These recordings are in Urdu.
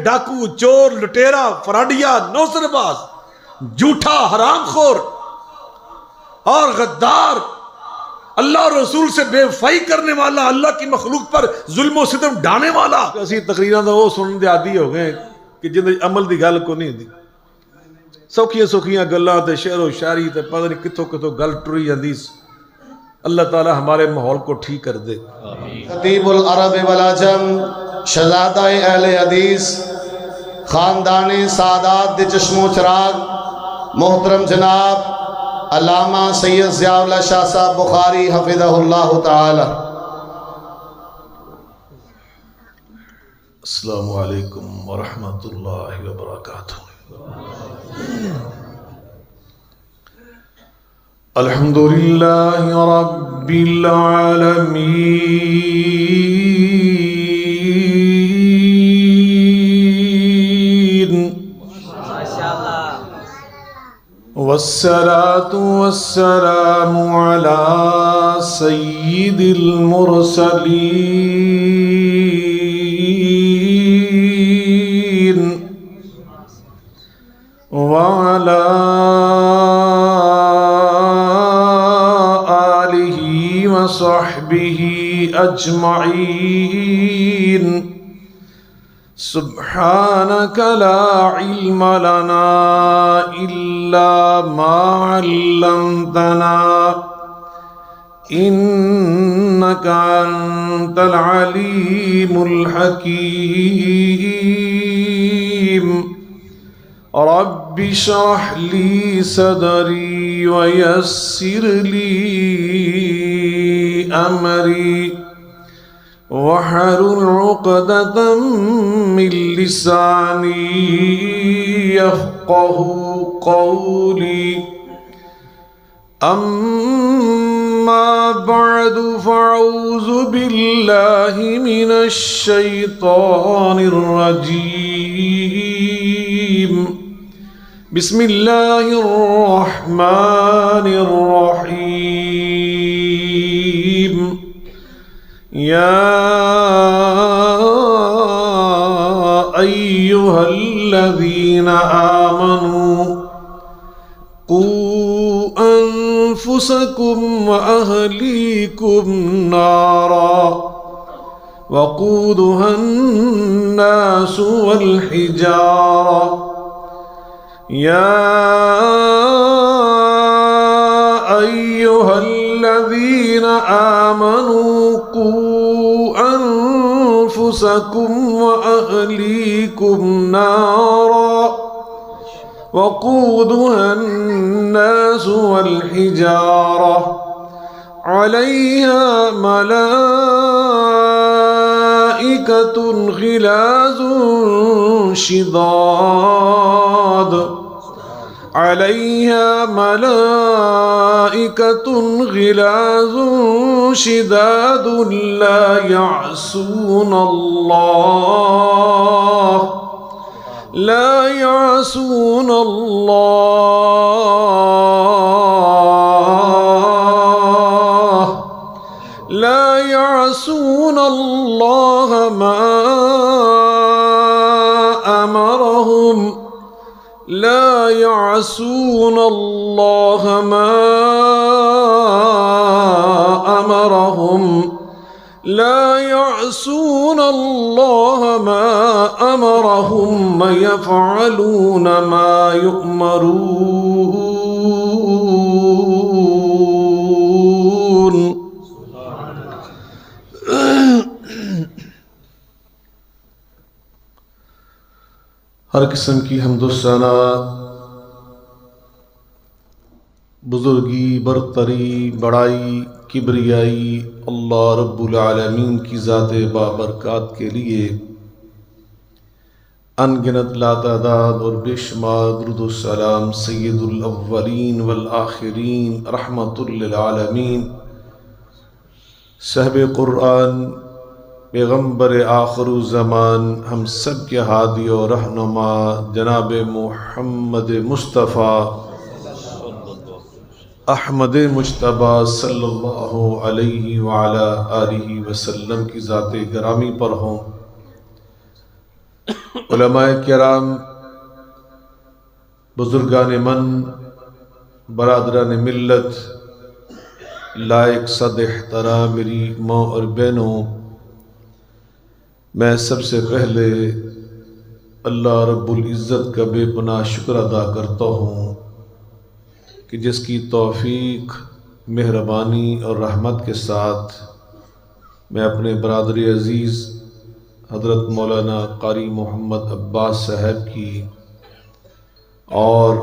ڈاکو، چور، لٹیرا، فراڈیا، نوسر باز، جھوٹا، حرام خور اور غدار، اللہ اور رسول سے بے وفائی کرنے والا، اللہ کی مخلوق پر ظلم و ستم ڈھانے والا۔ اسی تقریراں تو وہ سنن دے عادی ہو گئے کہ جن عمل دی گل کو نہیں دی، سوکھیاں سوکھیاں گلاں تے شعر و شاعری تے پتہ نہیں کتھوں کتھوں گل ٹری جاندی۔ اللہ تعالی ہمارے ماحول کو ٹھیک کر دے۔ خطیب العرب والعجم، شہزادہ اہل حدیث، خاندان سعادات دے چشم و چراغ، محترم جناب علامہ سید ضیاء اللہ شاہ صاحب بخاری حفظہ اللہ تعالی۔ السلام علیکم ورحمۃ اللہ وبرکاتہ۔ الحمدللہ رب العالمین، والصلاة والسلام على سید المرسلین وعلى آلہ وصحبہ اجمعین۔ سبحانك لا علم لنا إلا ما علمتنا إنك أنت العليم الحكيم۔ رب اشرح لي صدري ويسر لي أمري واحلل عقدة من لساني يفقهوا قولي۔ أما بعد فأعوذ بالله من الشيطان الرجيم، بسم الله الرحمن الرحيم۔ يا أيها الذين آمنوا قوا أنفسكم وأهليكم نارا وقودها الناس والحجارة يا أيها الذين آمنوا قوا أنفسكم وأهليكم نارا وقودها الناس والحجارة عليها ملائكة غلاظ شداد عليها ملائكة غلاظ شداد لا يعصون الله ما أمرهم لا يعصون الله ما أمرهم ويفعلون ما يؤمرون۔ ہر قسم کی حمد و ثنا، بزرگی، برتری، بڑائی، کبریائی اللہ رب العالمین کی ذات بابرکات کے لیے ان گنت لاتعداد اور بے شمار درود و سلام سید الاولین والآخرین رحمت للعالمین، صاحب قرآن، پیغمبر آخر الزمان، ہم سب کے ہادی و رہنما جناب محمد مصطفیٰ احمد مجتبیٰ صلی اللہ علیہ وعلی آلہ وسلم کی ذات گرامی پر ہوں۔ علماء کرام، بزرگان من، برادران ملت، لائق صد احترام میری ماں اور بہنوں، میں سب سے پہلے اللہ رب العزت کا بے پناہ شکر ادا کرتا ہوں کہ جس کی توفیق، مہربانی اور رحمت کے ساتھ میں اپنے برادر عزیز حضرت مولانا قاری محمد عباس صاحب کی اور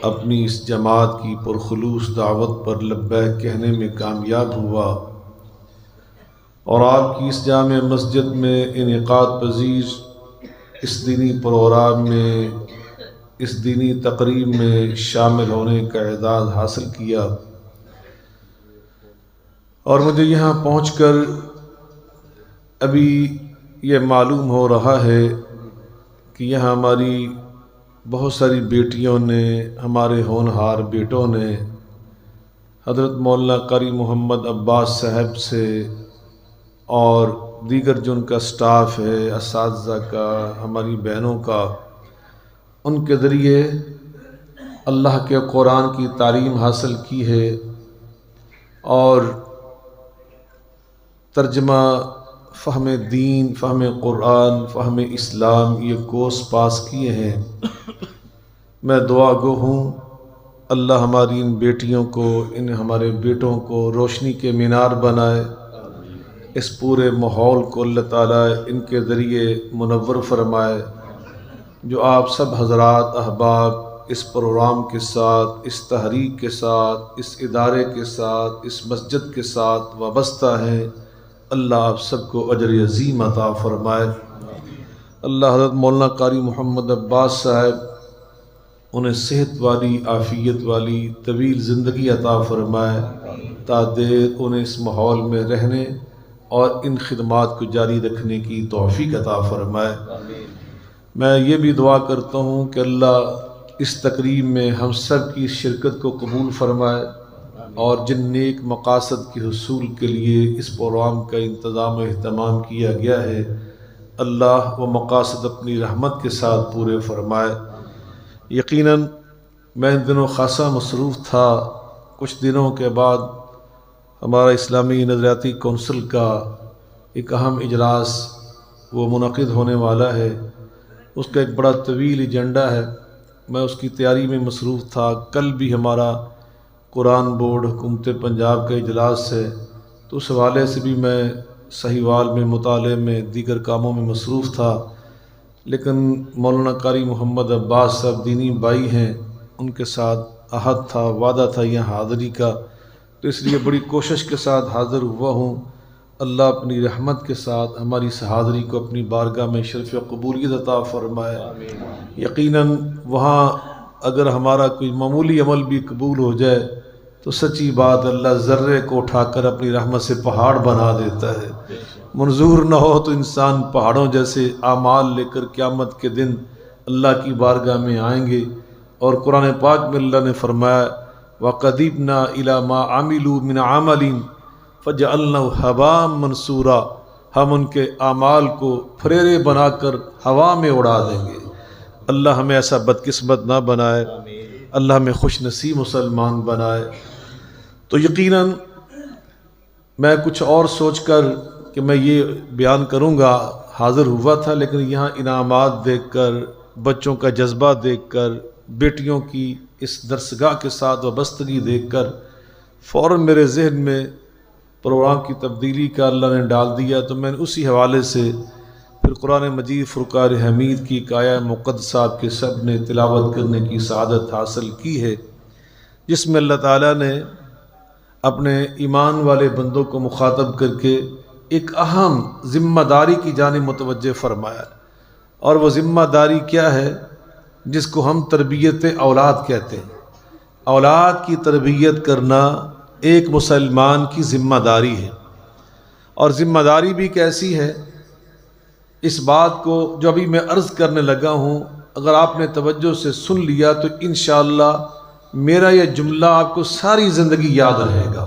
اپنی اس جماعت کی پرخلوص دعوت پر لبیک کہنے میں کامیاب ہوا، اور آپ کی اس جامع مسجد میں انعقاد پذیر اس دینی پروگرام میں، اس دینی تقریب میں شامل ہونے کا اعزاز حاصل کیا، اور مجھے یہاں پہنچ کر ابھی یہ معلوم ہو رہا ہے کہ یہاں ہماری بہت ساری بیٹیوں نے، ہمارے ہونہار بیٹوں نے حضرت مولانا قاری محمد عباس صاحب سے اور دیگر جو ان کا سٹاف ہے، اساتذہ کا، ہماری بہنوں کا، ان کے ذریعے اللہ کے قرآن کی تعلیم حاصل کی ہے اور ترجمہ، فہم دین، فہم قرآن، فہم اسلام، یہ کورس پاس کیے ہیں۔ میں دعا گو ہوں اللہ ہماری ان بیٹیوں کو، ان ہمارے بیٹوں کو روشنی کے مینار بنائے، اس پورے ماحول کو اللہ تعالیٰ ان کے ذریعے منور فرمائے۔ جو آپ سب حضرات احباب اس پروگرام کے ساتھ، اس تحریک کے ساتھ، اس ادارے کے ساتھ، اس مسجد کے ساتھ وابستہ ہیں، اللہ آپ سب کو اجر عظیم عطا فرمائے۔ اللہ حضرت مولانا قاری محمد عباس صاحب انہیں صحت والی، عافیت والی، طویل زندگی عطا فرمائے، تا دیر انہیں اس ماحول میں رہنے اور ان خدمات کو جاری رکھنے کی توفیق عطا فرمائے۔ میں یہ بھی دعا کرتا ہوں کہ اللہ اس تقریب میں ہم سب کی شرکت کو قبول فرمائے، اور جن نیک مقاصد کے حصول کے لیے اس پروگرام کا انتظام و اہتمام کیا گیا ہے، اللہ وہ مقاصد اپنی رحمت کے ساتھ پورے فرمائے۔ یقیناً میں ان دنوں خاصا مصروف تھا۔ کچھ دنوں کے بعد ہمارا اسلامی نظریاتی کونسل کا ایک اہم اجلاس وہ منعقد ہونے والا ہے، اس کا ایک بڑا طویل ایجنڈا ہے، میں اس کی تیاری میں مصروف تھا۔ کل بھی ہمارا قرآن بورڈ حکومت پنجاب کا اجلاس ہے، تو اس حوالے سے بھی میں صحیحوال میں مطالعے میں دیگر کاموں میں مصروف تھا، لیکن مولانا قاری محمد عباس صاحب دینی بھائی ہیں، ان کے ساتھ عہد تھا، وعدہ تھا یہاں حاضری کا، تو اس لیے بڑی کوشش کے ساتھ حاضر ہوا ہوں۔ اللہ اپنی رحمت کے ساتھ ہماری اس حاضری کو اپنی بارگاہ میں شرف قبولیت عطا فرمائے۔ یقیناً وہاں اگر ہمارا کوئی معمولی عمل بھی قبول ہو جائے تو سچی بات اللہ ذرے کو اٹھا کر اپنی رحمت سے پہاڑ بنا دیتا ہے۔ منظور نہ ہو تو انسان پہاڑوں جیسے اعمال لے کر قیامت کے دن اللہ کی بارگاہ میں آئیں گے، اور قرآن پاک میں اللہ نے فرمایا وَقَدِمْنَا إِلَى مَا عَمِلُوا مِنْ عَمَلٍ فَجَعَلْنَاهُ هَبَاءً مَنْثُورًا، ہم ان کے اعمال کو پھریرے بنا کر ہوا میں اڑا دیں گے۔ اللہ ہمیں ایسا بدقسمت نہ بنائے، اللہ ہمیں خوش نصیب مسلمان بنائے۔ تو یقیناً میں کچھ اور سوچ کر کہ میں یہ بیان کروں گا حاضر ہوا تھا، لیکن یہاں انعامات دیکھ کر، بچوں کا جذبہ دیکھ کر، بیٹیوں کی اس درسگاہ کے ساتھ وابستگی دیکھ کر فوراً میرے ذہن میں پروگرام کی تبدیلی کا اللہ نے ڈال دیا، تو میں نے اسی حوالے سے پھر قرآن مجید فرقان حمید کی ایک آیہ مقدسہ آپ کے سب نے تلاوت کرنے کی سعادت حاصل کی ہے، جس میں اللہ تعالیٰ نے اپنے ایمان والے بندوں کو مخاطب کر کے ایک اہم ذمہ داری کی جانب متوجہ فرمایا، اور وہ ذمہ داری کیا ہے؟ جس کو ہم تربیت اولاد کہتے ہیں۔ اولاد کی تربیت کرنا ایک مسلمان کی ذمہ داری ہے، اور ذمہ داری بھی کیسی ہے؟ اس بات کو جو ابھی میں عرض کرنے لگا ہوں، اگر آپ نے توجہ سے سن لیا تو انشاءاللہ میرا یہ جملہ آپ کو ساری زندگی یاد رہے گا،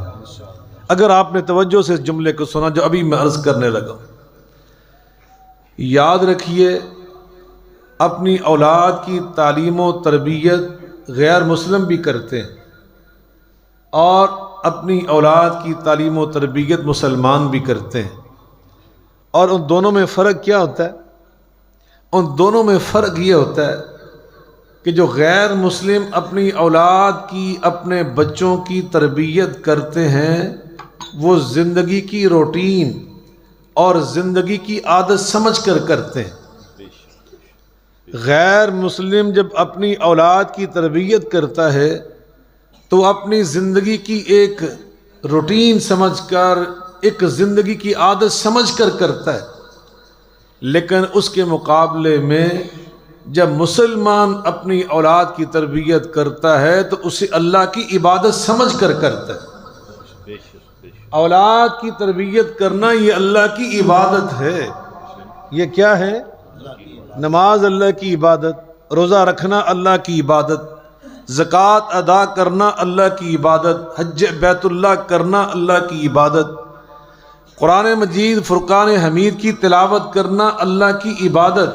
اگر آپ نے توجہ سے اس جملے کو سنا جو ابھی میں عرض کرنے لگا ہوں۔ یاد رکھیے اپنی اولاد کی تعلیم و تربیت غیر مسلم بھی کرتے ہیں اور اپنی اولاد کی تعلیم و تربیت مسلمان بھی کرتے ہیں، اور ان دونوں میں فرق کیا ہوتا ہے؟ ان دونوں میں فرق یہ ہوتا ہے کہ جو غیر مسلم اپنی اولاد کی، اپنے بچوں کی تربیت کرتے ہیں وہ زندگی کی روٹین اور زندگی کی عادت سمجھ کر کرتے ہیں۔ غیر مسلم جب اپنی اولاد کی تربیت کرتا ہے تو اپنی زندگی کی ایک روٹین سمجھ کر، ایک زندگی کی عادت سمجھ کر کرتا ہے، لیکن اس کے مقابلے میں جب مسلمان اپنی اولاد کی تربیت کرتا ہے تو اسے اللہ کی عبادت سمجھ کر کرتا ہے۔ اولاد کی تربیت کرنا یہ اللہ کی عبادت ہے۔ یہ کیا ہے؟ نماز اللہ کی عبادت، روزہ رکھنا اللہ کی عبادت، زکوٰۃ ادا کرنا اللہ کی عبادت، حج بیت اللہ کرنا اللہ کی عبادت، قرآن مجید فرقان حمید کی تلاوت کرنا اللہ کی عبادت،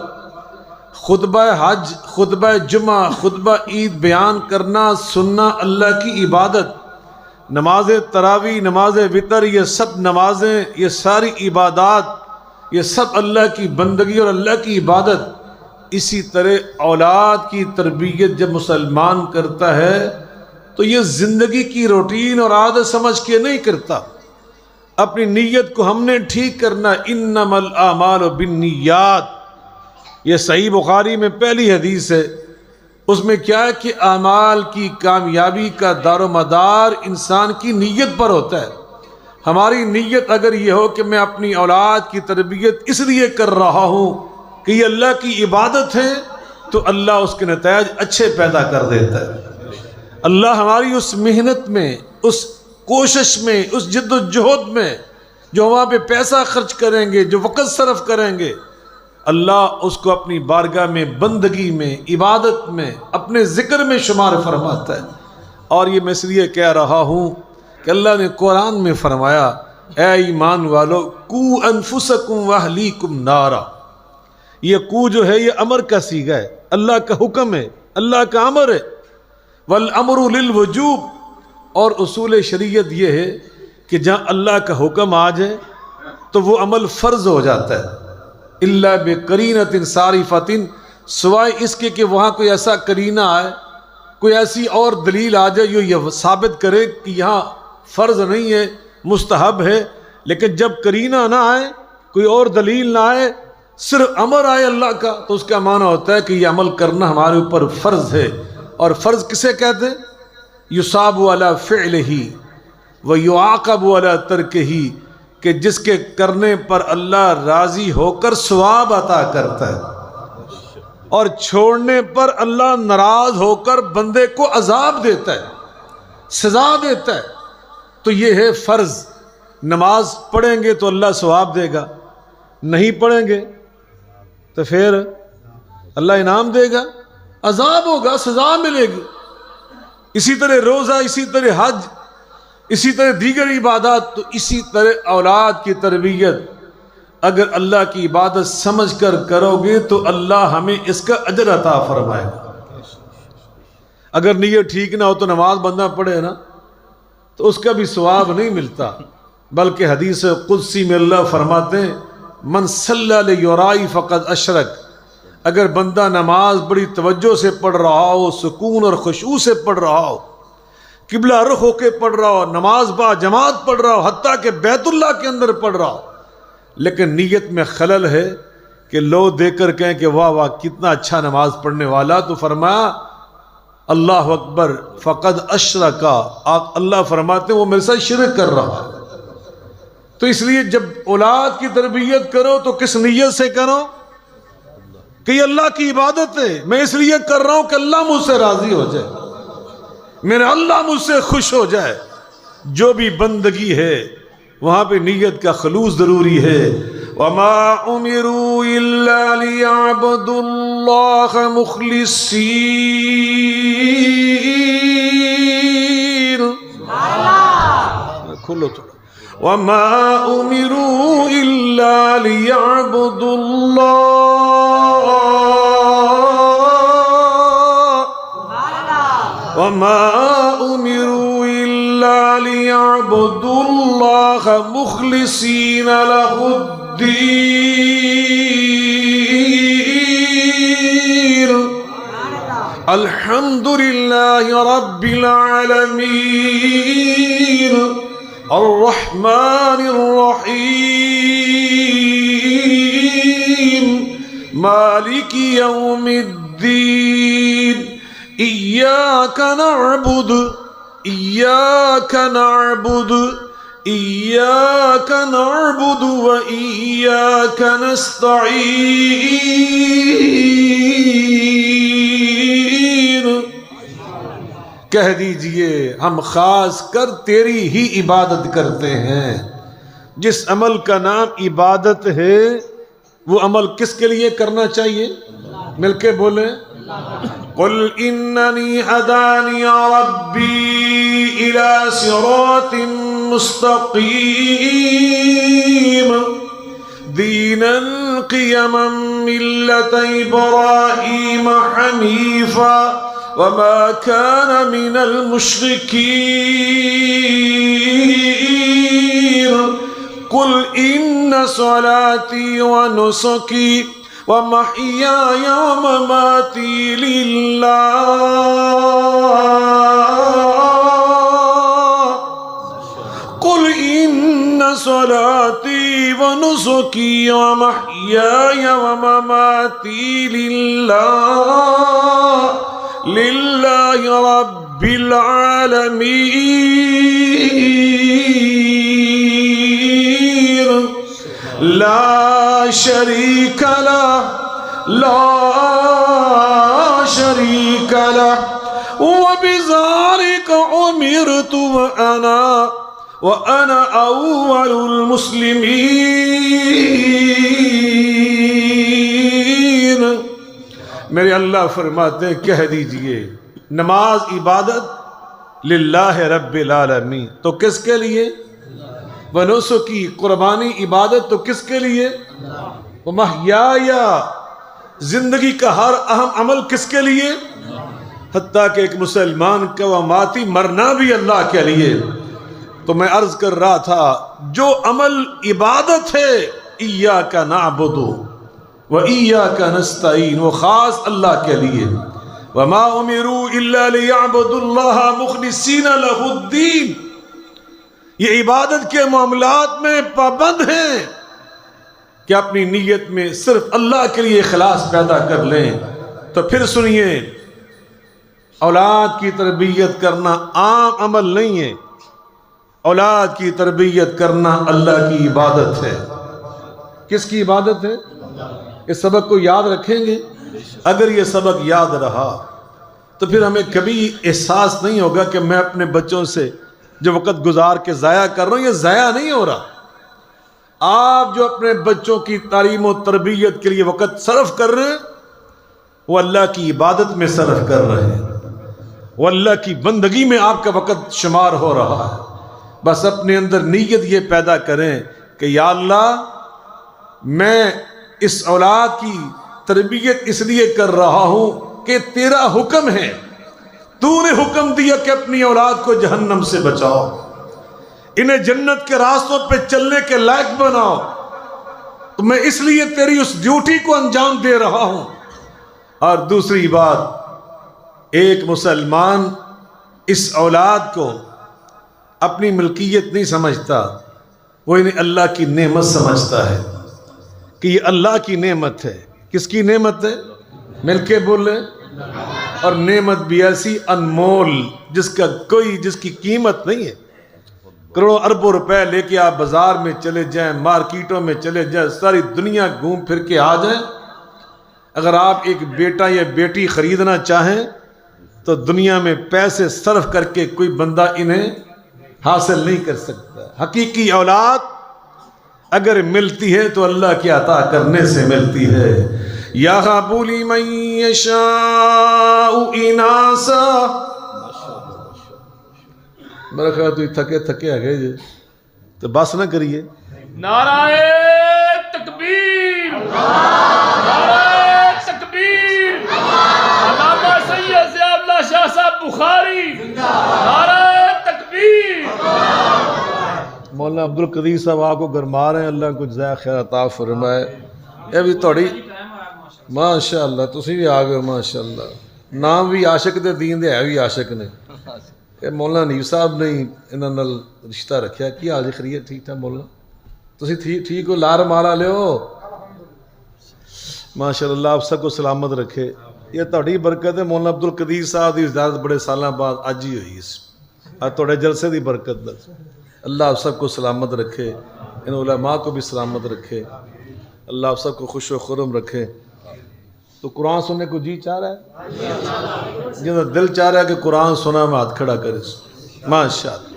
خطبہ حج، خطبہ جمعہ، خطبہ عید بیان کرنا سننا اللہ کی عبادت، نماز تراویح، نماز وتر، یہ سب نمازیں، یہ ساری عبادات، یہ سب اللہ کی بندگی اور اللہ کی عبادت۔ اسی طرح اولاد کی تربیت جب مسلمان کرتا ہے تو یہ زندگی کی روٹین اور عادت سمجھ کے نہیں کرتا، اپنی نیت کو ہم نے ٹھیک کرنا، انما الاعمال بالنیات، یہ صحیح بخاری میں پہلی حدیث ہے۔ اس میں کیا ہے کہ اعمال کی کامیابی کا دار و مدار انسان کی نیت پر ہوتا ہے۔ ہماری نیت اگر یہ ہو کہ میں اپنی اولاد کی تربیت اس لیے کر رہا ہوں کہ یہ اللہ کی عبادت ہے تو اللہ اس کے نتائج اچھے پیدا کر دیتا ہے۔ اللہ ہماری اس محنت میں، اس کوشش میں، اس جد و جہد میں جو وہاں پہ پیسہ خرچ کریں گے، جو وقت صرف کریں گے، اللہ اس کو اپنی بارگاہ میں، بندگی میں، عبادت میں، اپنے ذکر میں شمار فرماتا ہے۔ اور یہ میں اس لیے کہہ رہا ہوں کہ اللہ نے قرآن میں فرمایا، اے ایمان والو قو انفسکم واہلیکم نارا۔ یہ قو جو ہے یہ امر کا صیغہ ہے، اللہ کا حکم ہے، اللہ کا امر ہے۔ والامر للوجوب، اور اصول شریعت یہ ہے کہ جہاں اللہ کا حکم آ جائے تو وہ عمل فرض ہو جاتا ہے، الا بقرینۃ صارفۃ، سوائے اس کے کہ وہاں کوئی ایسا قرینہ آئے، کوئی ایسی اور دلیل آ جائے جو یہ ثابت کرے کہ یہاں فرض نہیں ہے، مستحب ہے۔ لیکن جب قرینہ نہ آئے، کوئی اور دلیل نہ آئے، صرف امر آئے اللہ کا، تو اس کا معنی ہوتا ہے کہ یہ عمل کرنا ہمارے اوپر فرض ہے۔ اور فرض کسے کہتے ہیں؟ یصاب علی فعلہ ویعاقب علی ترکہ، کہ جس کے کرنے پر اللہ راضی ہو کر ثواب عطا کرتا ہے اور چھوڑنے پر اللہ ناراض ہو کر بندے کو عذاب دیتا ہے، سزا دیتا ہے۔ تو یہ ہے فرض۔ نماز پڑھیں گے تو اللہ ثواب دے گا، نہیں پڑھیں گے تو پھر اللہ انعام دے گا، عذاب ہوگا، سزا ملے گی۔ اسی طرح روزہ، اسی طرح حج، اسی طرح دیگر عبادات۔ تو اسی طرح اولاد کی تربیت اگر اللہ کی عبادت سمجھ کر کرو گے تو اللہ ہمیں اس کا اجر عطا فرمائے گا۔ اگر نیت ٹھیک نہ ہو تو نماز بندہ پڑھے نا تو اس کا بھی ثواب نہیں ملتا، بلکہ حدیث قدسی میں اللہ فرماتے ہیں من صلی لیرائی فقد اشرک۔ اگر بندہ نماز بڑی توجہ سے پڑھ رہا ہو، سکون اور خشوع سے پڑھ رہا ہو، قبلہ رخ ہو کے پڑھ رہا ہو، نماز با جماعت پڑھ رہا ہو، حتیٰ کہ بیت اللہ کے اندر پڑھ رہا ہو، لیکن نیت میں خلل ہے کہ لوگ دیکھ کر کہیں کہ واہ واہ کتنا اچھا نماز پڑھنے والا، تو فرمایا اللہ اکبر فقد اشرکا، اللہ فرماتے ہیں وہ میرے ساتھ شرک کر رہا ہے۔ تو اس لیے جب اولاد کی تربیت کرو تو کس نیت سے کرو کہ یہ اللہ کی عبادت ہے، میں اس لیے کر رہا ہوں کہ اللہ مجھ سے راضی ہو جائے، میرا اللہ مجھ سے خوش ہو جائے۔ جو بھی بندگی ہے وہاں پہ نیت کا خلوص ضروری ہے۔ وَمَا أُمِرُوا إِلَّا لِيَعْبُدُوا اللَّهَ مُخْلِصِينَ، کھولو تھوڑا، وَمَا أُمِرُوا إِلَّا لِيَعْبُدُوا اللَّهَ وما أمروا إلا ليعبدوا الله مخلصين له الدين الحمد لله رب العالمين الرحمن الرحيم مالك يوم الدين إياك نعبد وإياك نستعين کہہ دیجئے ہم خاص کر تیری ہی عبادت کرتے ہیں. جس عمل کا نام عبادت ہے وہ عمل کس کے لیے کرنا چاہیے؟ مل کے بولیں. قل اننی ہدانی ربی الى صراط مستقیم دینا قیما ملت ابراہیم حنیفا وما كان من المشركين قل إن صلاتي ونسكي ومحياي ومماتي لله قل إن صلاتي ونسكي ومحياي ومماتي لله رب العالمين لا شريك له وبذلك أمرت وأنا أول المسلمين. میرے اللہ فرماتے ہیں کہہ دیجئے نماز عبادت للہ رب العالمین تو کس کے لیے؟ ونسکی قربانی عبادت تو کس کے لیے؟ ومحیایا زندگی کا ہر اہم عمل کس کے لیے؟ حتیٰ کہ ایک مسلمان کا وماتی مرنا بھی اللہ کے لیے. تو میں عرض کر رہا تھا جو عمل عبادت ہے ایاک نعبد وَإِيَّاكَ نَسْتَعِينُ وہ خاص اللہ کے لیے. وَمَا أُمِرُوا إِلَّا لِيَعْبُدُوا اللَّهَ مُخْلِصِينَ لَهُ الدِّينَ یہ عبادت کے معاملات میں پابند ہیں کہ اپنی نیت میں صرف اللہ کے لیے اخلاص پیدا کر لیں. تو پھر سنیے اولاد کی تربیت کرنا عام عمل نہیں ہے. اولاد کی تربیت کرنا اللہ کی عبادت ہے. کس کی عبادت ہے؟ اس سبق کو یاد رکھیں گے. اگر یہ سبق یاد رہا تو پھر ہمیں کبھی احساس نہیں ہوگا کہ میں اپنے بچوں سے جو وقت گزار کے ضائع کر رہا ہوں یہ ضائع نہیں ہو رہا. آپ جو اپنے بچوں کی تعلیم و تربیت کے لیے وقت صرف کر رہے ہیں وہ اللہ کی عبادت میں صرف کر رہے ہیں. وہ اللہ کی بندگی میں آپ کا وقت شمار ہو رہا ہے. بس اپنے اندر نیت یہ پیدا کریں کہ یا اللہ میں اس اولاد کی تربیت اس لیے کر رہا ہوں کہ تیرا حکم ہے. تو نے حکم دیا کہ اپنی اولاد کو جہنم سے بچاؤ, انہیں جنت کے راستوں پہ چلنے کے لائق بناؤ. تو میں اس لیے تیری اس ڈیوٹی کو انجام دے رہا ہوں. اور دوسری بات, ایک مسلمان اس اولاد کو اپنی ملکیت نہیں سمجھتا, وہ انہیں اللہ کی نعمت سمجھتا ہے کہ یہ اللہ کی نعمت ہے. کس کی نعمت ہے؟ مل کے بولے. اور نعمت بھی ایسی انمول جس کی قیمت نہیں ہے. کروڑوں اربوں روپے لے کے آپ بازار میں چلے جائیں, مارکیٹوں میں چلے جائیں, ساری دنیا گھوم پھر کے آ جائیں, اگر آپ ایک بیٹا یا بیٹی خریدنا چاہیں تو دنیا میں پیسے صرف کر کے کوئی بندہ انہیں حاصل نہیں کر سکتا. حقیقی اولاد اگر ملتی ہے تو اللہ کی عطا کرنے سے ملتی ہے. یَهَبُ لِمَن يَشَاءُ إِنَاثًا. میرا خیال تو تھکے آ گئے جی, تو بس نہ کریے. نعرہ تکبیر, نعرہ تکبیر. علامہ سید ضیاء اللہ شاہ صاحب بخاری مولانا عبد القدیر صاحب آپ کو گرما رہے ہیں، اللہ کو جزائے خیر عطا فرمائے. یہ بھی تھوڑی ماشاء اللہ تسی بھی آ گئے ماشاء اللہ. نام بھی عاشق دے دین دے ہے بھی عاشق نے. یہ مولانا نیو صاحب نے انہاں نال رشتہ رکھیا. کی حال خیریت؟ ٹھیک ٹھاک مولانا؟ تسی ٹھیک ہو؟ لار مارا لیو ماشاء اللہ. آپ سب کو سلامت رکھے. یہ تھوڑی برکت ہے. مولانا عبد القدیر صاحب کی زیادت بڑے سالاں بعد اج ہی ہوئی اس تھوڑے جلسے دی برکت دا. اللہ آپ سب کو سلامت رکھے. ان علماء کو بھی سلامت رکھے. اللہ آپ سب کو خوش و خرم رکھے. تو قرآن سننے کو جی چاہ رہا ہے؟ جنہاں دل چاہ رہا ہے کہ قرآن سنا میں ہاتھ کھڑا کرے. ماشاء اللہ.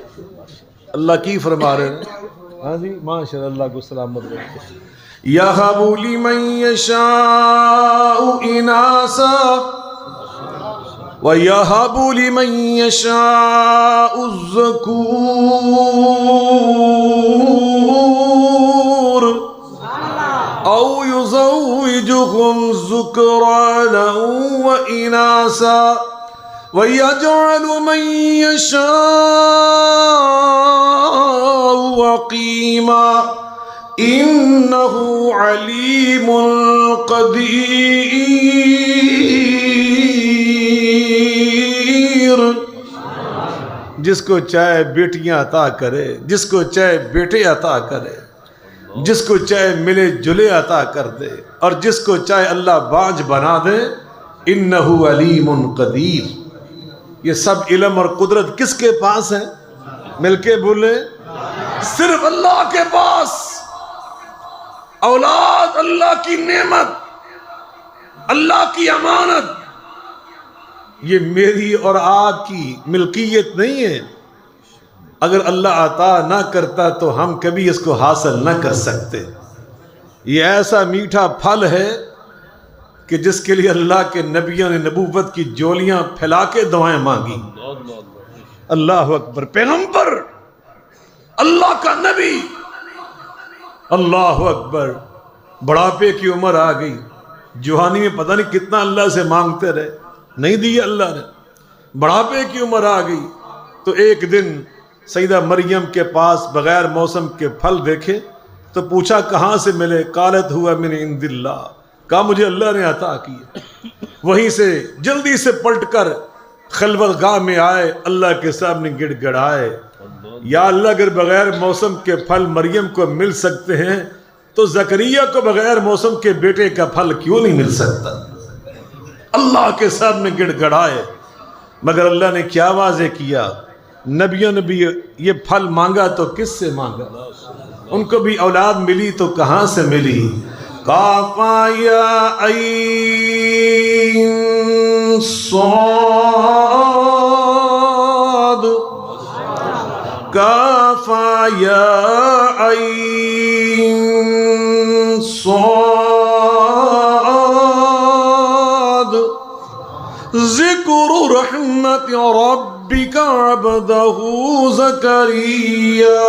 اللہ کی فرما رہے ہیں؟ ہاں جی ماشاء اللہ. اللہ کو سلامت رکھے. یَهَبُ لِمَن يَشَاءُ إِنَاثًا وَيَهَبُ لِمَن يَشَاءُ الذُّكُورَ أَوْ يُزَوِّجُهُمْ ذُكْرَانًا وَإِنَاثًا وَيَجْعَلُ مَن يَشَاءُ عَقِيمًا إِنَّهُ عَلِيمٌ قدیر. جس کو چاہے بیٹیاں عطا کرے، جس کو چاہے بیٹے عطا کرے، جس کو چاہے ملے جلے عطا کر دے، اور جس کو چاہے اللہ باج بنا دے. انہو علیم قدیر. یہ سب علم اور قدرت کس کے پاس ہے؟ مل کے بولے صرف اللہ کے پاس. اولاد اللہ کی نعمت، اللہ کی امانت. یہ میری اور آپ کی ملکیت نہیں ہے. اگر اللہ عطا نہ کرتا تو ہم کبھی اس کو حاصل نہ کر سکتے. یہ ایسا میٹھا پھل ہے کہ جس کے لیے اللہ کے نبیوں نے نبوت کی جولیاں پھیلا کے دعائیں مانگی. اللہ اکبر. پیغمبر، اللہ کا نبی، اللہ اکبر. بڑھاپے کی عمر آ گئی، جوانی میں پتہ نہیں کتنا اللہ سے مانگتے رہے، نہیں دیا اللہ نے. بڑھاپے کی عمر آ گئی تو ایک دن سیدہ مریم کے پاس بغیر موسم کے پھل دیکھے تو پوچھا کہاں سے ملے؟ قالت ہوا من عند اللہ. کہا مجھے اللہ نے عطا کیے. وہیں سے جلدی سے پلٹ کر خلوت گاہ میں آئے، اللہ کے سامنے گڑ گڑائے، یا اللہ اگر بغیر موسم کے پھل مریم کو مل سکتے ہیں تو زکریا کو بغیر موسم کے بیٹے کا پھل کیوں نہیں مل سکتا؟ اللہ کے سامنے گڑ گڑائے. مگر اللہ نے کیا واضح کیا؟ نبیوں نے بھی یہ پھل مانگا تو کس سے مانگا؟ ان کو بھی اولاد ملی تو کہاں سے ملی؟ کافا یا عین صاد، کافا یا عین صاد. ذکر رحمت ربک عبدہ زکریا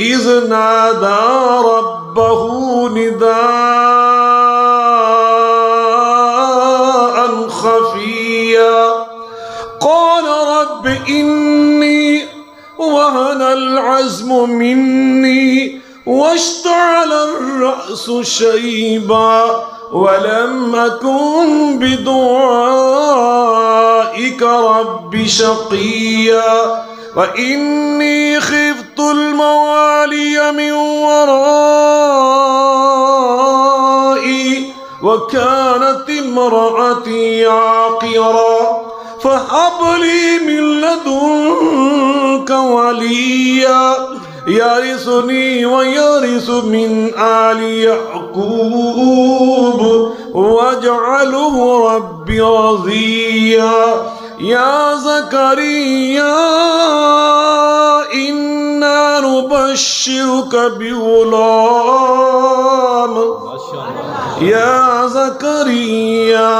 اذ نادى ربه نداء خفيا قال رب إني وهن العزم مني واشتعل الرأس شيبا ولم أكن بدعائك رب شقيا وإني خفت الموالي من ورائي وكانت امرأتي عاقرا فهب لي من لدنك وليا يرثني ويرث من آل يعقوب واجعله رب رضيا. يا زكريا إنا نبشرك بغلام. يا زكريا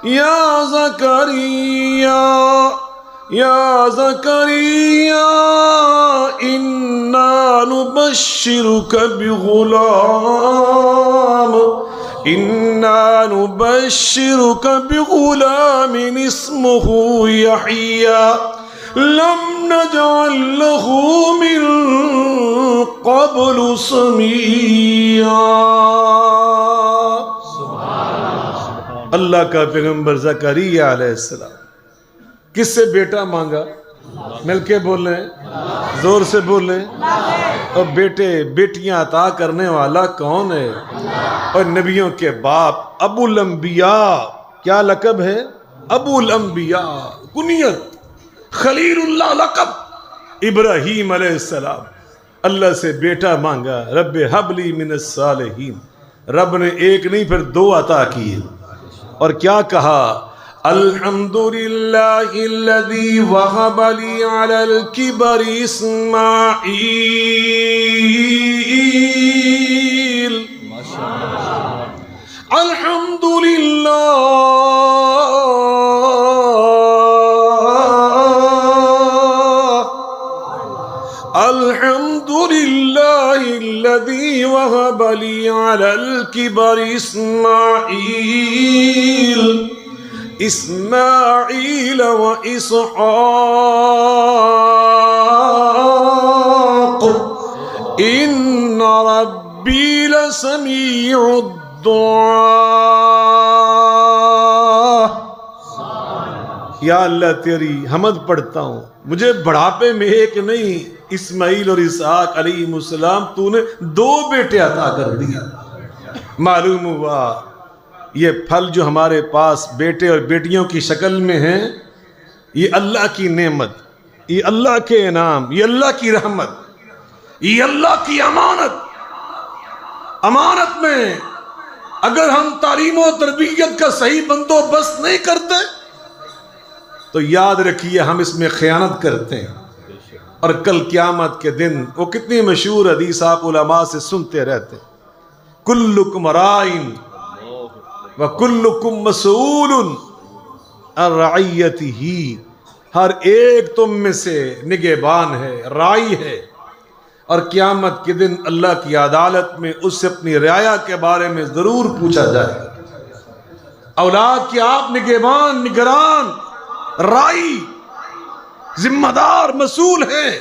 يا زكريا يا زكريا إنا نبشرك بغلام إنا نبشرك بغلام اسمه يحيى لم نجعل له من قبل سميا. اللہ کا پیغمبر زکریا علیہ السلام کس سے بیٹا مانگا؟ مل کے بولیں، زور سے بولیں. اور بیٹے بیٹیاں عطا کرنے والا کون ہے؟ اور نبیوں کے باپ ابو الانبیاء. کیا لقب ہے؟ ابو الانبیاء کنیت. خلیل اللہ لقب. ابراہیم علیہ السلام اللہ سے بیٹا مانگا، رب ہب لی من الصالحین. رب نے ایک نہیں پھر دو عطا کیے. اور کیا کہا؟ الحمدللہ الذی وہب لی علی الکبر اسماعیل. الحمدللہ الحمدللہ الذی وہب لی علی الکبر اسماعیل و اسحاق ان ربی لسمیع الدعاء. یا اللہ تیری حمد پڑھتا ہوں، مجھے بڑھاپے میں ایک نہیں اسماعیل اور اسحاق علیہ السلام تو نے دو بیٹے عطا کر دیا. معلوم ہوا یہ پھل جو ہمارے پاس بیٹے اور بیٹیوں کی شکل میں ہیں، یہ اللہ کی نعمت، یہ اللہ کے انعام، یہ اللہ کی رحمت، یہ اللہ کی امانت. امانت میں اگر ہم تعلیم و تربیت کا صحیح بندوبست نہیں کرتے تو یاد رکھیے ہم اس میں خیانت کرتے ہیں. اور کل قیامت کے دن وہ کتنی مشہور حدیث آپ علماء سے سنتے رہتے ہیں، کلکم رائن وَكُلُّكُمْ مَسْئُولٌ عَنْ رَعِيَّتِهِ. ہر ایک تم میں سے نگہبان ہے، رائی ہے، اور قیامت کے دن اللہ کی عدالت میں اس سے اپنی رعایا کے بارے میں ضرور پوچھا جائے گا. اولاد کی آپ نگہبان، نگران، رائی، ذمہ دار، مسئول ہیں.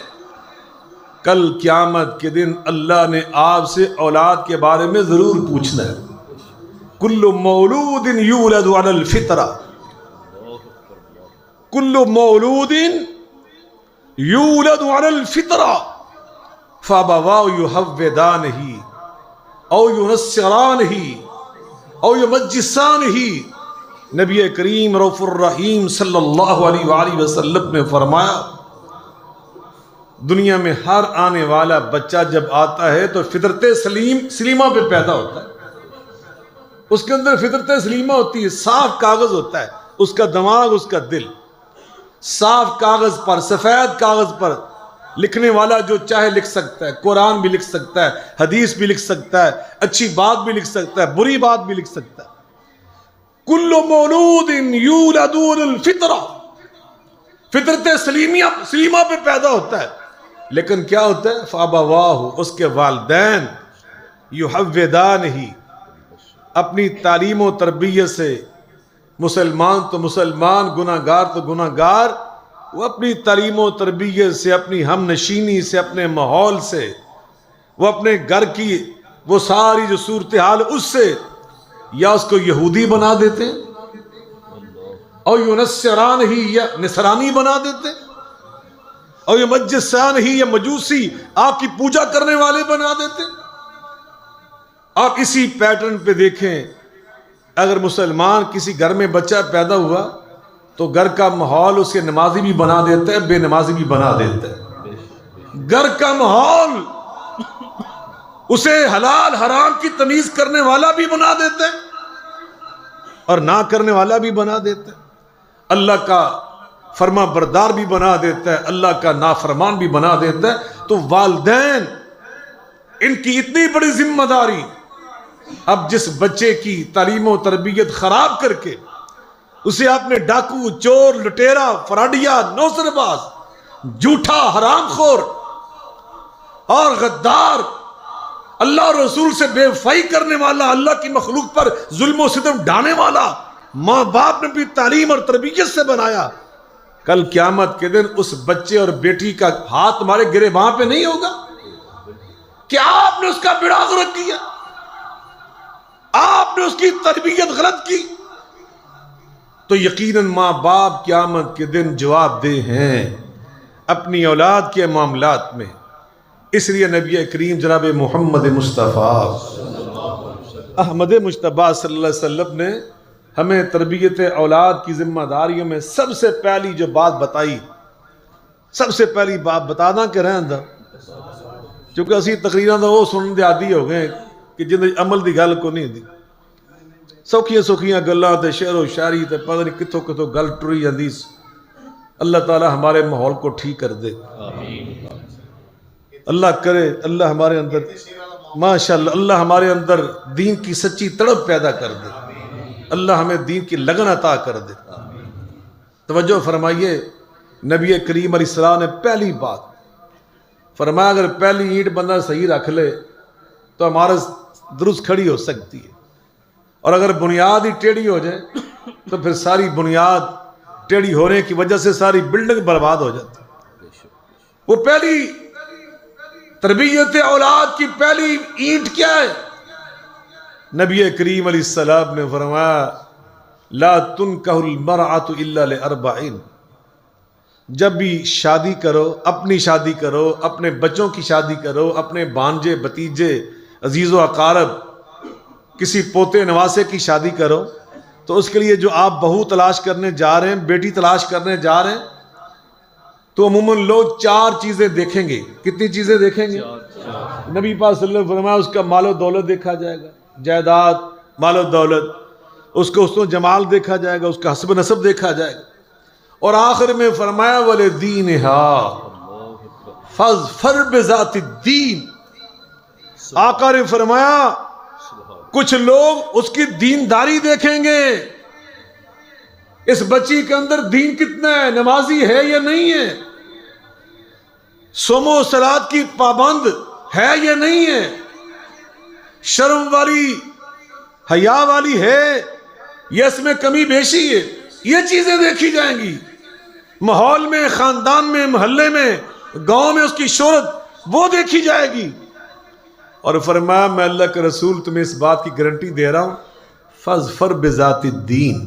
کل قیامت کے دن اللہ نے آپ سے اولاد کے بارے میں ضرور پوچھنا ہے. کل مولود یولد علی الفطرہ، کل مولود یولد علی الفطرہ فابواہ یحودانہ او ینصرانہ او یمجسانہ. نبی کریم رؤوف الرحیم صلی اللہ علیہ وآلہ وسلم نے فرمایا دنیا میں ہر آنے والا بچہ جب آتا ہے تو فطرت سلیمہ پہ پیدا ہوتا ہے. اس کے اندر فطرت سلیمہ ہوتی ہے، صاف کاغذ ہوتا ہے، اس کا دماغ، اس کا دل. صاف کاغذ پر، سفید کاغذ پر لکھنے والا جو چاہے لکھ سکتا ہے. قرآن بھی لکھ سکتا ہے، حدیث بھی لکھ سکتا ہے، اچھی بات بھی لکھ سکتا ہے، بری بات بھی لکھ سکتا ہے. کل مولود یولد علی الفطرہ، فطرت سلیمہ پہ پیدا ہوتا ہے. لیکن کیا ہوتا ہے؟ فابواہ، اس کے والدین، یحودانہ، اپنی تعلیم و تربیت سے مسلمان تو مسلمان، گناہ گار تو گناہ گار، وہ اپنی تعلیم و تربیت سے، اپنی ہم نشینی سے، اپنے ماحول سے، وہ اپنے گھر کی وہ ساری جو صورتحال اس سے یا اس کو یہودی بنا دیتے اور ینصران ہی یا نصرانی بنا دیتے اور یہ مجسان ہی یا مجوسی آپ کی پوجا کرنے والے بنا دیتے. آپ اسی پیٹرن پہ دیکھیں، اگر مسلمان کسی گھر میں بچہ پیدا ہوا تو گھر کا ماحول اسے نمازی بھی بنا دیتا ہے، بے نمازی بھی بنا دیتا ہے. گھر کا ماحول اسے حلال حرام کی تمیز کرنے والا بھی بنا دیتا ہے اور نہ کرنے والا بھی بنا دیتا ہے. اللہ کا فرما بردار بھی بنا دیتا ہے، اللہ کا نافرمان بھی بنا دیتا ہے. تو والدین ان کی اتنی بڑی ذمہ داری، اب جس بچے کی تعلیم و تربیت خراب کر کے اسے آپ نے ڈاکو، چور، لٹیرا، فراڈیا، نوسر باز، جھوٹا، حرام خور اور غدار، اللہ اور رسول سے بے وفائی کرنے والا، اللہ کی مخلوق پر ظلم و ستم ڈھانے والا، ماں باپ نے بھی تعلیم اور تربیت سے بنایا. کل قیامت کے دن اس بچے اور بیٹی کا ہاتھ تمہارے گریباں پہ نہیں ہوگا؟ کیا آپ نے اس کا بیڑا غرق کیا؟ آپ نے اس کی تربیت غلط کی؟ تو یقیناً ماں باپ قیامت کے دن جواب دہ ہیں اپنی اولاد کے معاملات میں۔ اس لیے نبی کریم جناب محمد مصطفیٰ احمد مجتبیٰ صلی اللہ علیہ وسلم نے ہمیں تربیت اولاد کی ذمہ داریوں میں سب سے پہلی جو بات بتائی، سب سے پہلی بات بتانا کہ رہن دا، کیونکہ اسی تقریراں دا وہ سنن دے عادی ہو گئے کہ جن عمل دی گل کو نہیں دی، سوکھیاں سوکھیاں گلاں تے شعر و شاعری تے پتہ نہیں کتھوں کتھوں گل ٹری جاندی۔ اللہ تعالی ہمارے ماحول کو ٹھیک کر دے، اللہ کرے، اللہ ہمارے اندر ماشاءاللہ اللہ ہمارے اندر دین کی سچی تڑپ پیدا کر دے، اللہ ہمیں دین کی لگن عطا کر دے۔ توجہ فرمائیے، نبی کریم علیہ السلام نے پہلی بات فرمایا اگر پہلی اینٹ بندہ صحیح رکھ لے تو ہمارا درست کھڑی ہو سکتی ہے، اور اگر بنیاد ہی ٹیڑھی ہو جائے تو پھر ساری بنیاد ٹیڑھی ہونے کی وجہ سے ساری بلڈنگ برباد ہو جاتی۔ وہ پہلی تربیت اولاد کی پہلی اینٹ کیا ہے؟ نبی کریم علیہ السلام نے فرمایا لا تنکح المرأة الا لاربعین، جب بھی شادی کرو، اپنی شادی کرو، اپنے بچوں کی شادی کرو، اپنے بھانجے بھتیجے عزیز و اقارب کسی پوتے نواسے کی شادی کرو تو اس کے لیے جو آپ بہو تلاش کرنے جا رہے ہیں، بیٹی تلاش کرنے جا رہے ہیں، تو عموماً لوگ 4 چیزیں دیکھیں گے۔ کتنی چیزیں دیکھیں گے؟ نبی پاک صلی اللہ علیہ وسلم فرمایا اس کا مال و دولت دیکھا جائے گا، جائیداد، مال و دولت، اس کو حسن و جمال دیکھا جائے گا، اس کا حسب نسب دیکھا جائے گا، اور آخر میں فرمایا وَلِدِينِهَا فَاظْفَرْ بِذَاتِ الدِّينِ۔ آقا نے فرمایا کچھ لوگ اس کی دینداری دیکھیں گے، اس بچی کے اندر دین کتنا ہے، نمازی ہے یا نہیں ہے، صوم و صلات کی پابند ہے یا نہیں ہے، شرم والی حیا والی ہے یا اس میں کمی بیشی ہے، یہ چیزیں دیکھی جائیں گی۔ ماحول میں، خاندان میں، محلے میں، گاؤں میں اس کی شہرت وہ دیکھی جائے گی۔ اور فرمایا میں اللہ کے رسول تمہیں اس بات کی گارنٹی دے رہا ہوں فَاظْفَرْ بِذَاتِ الدِّينِ،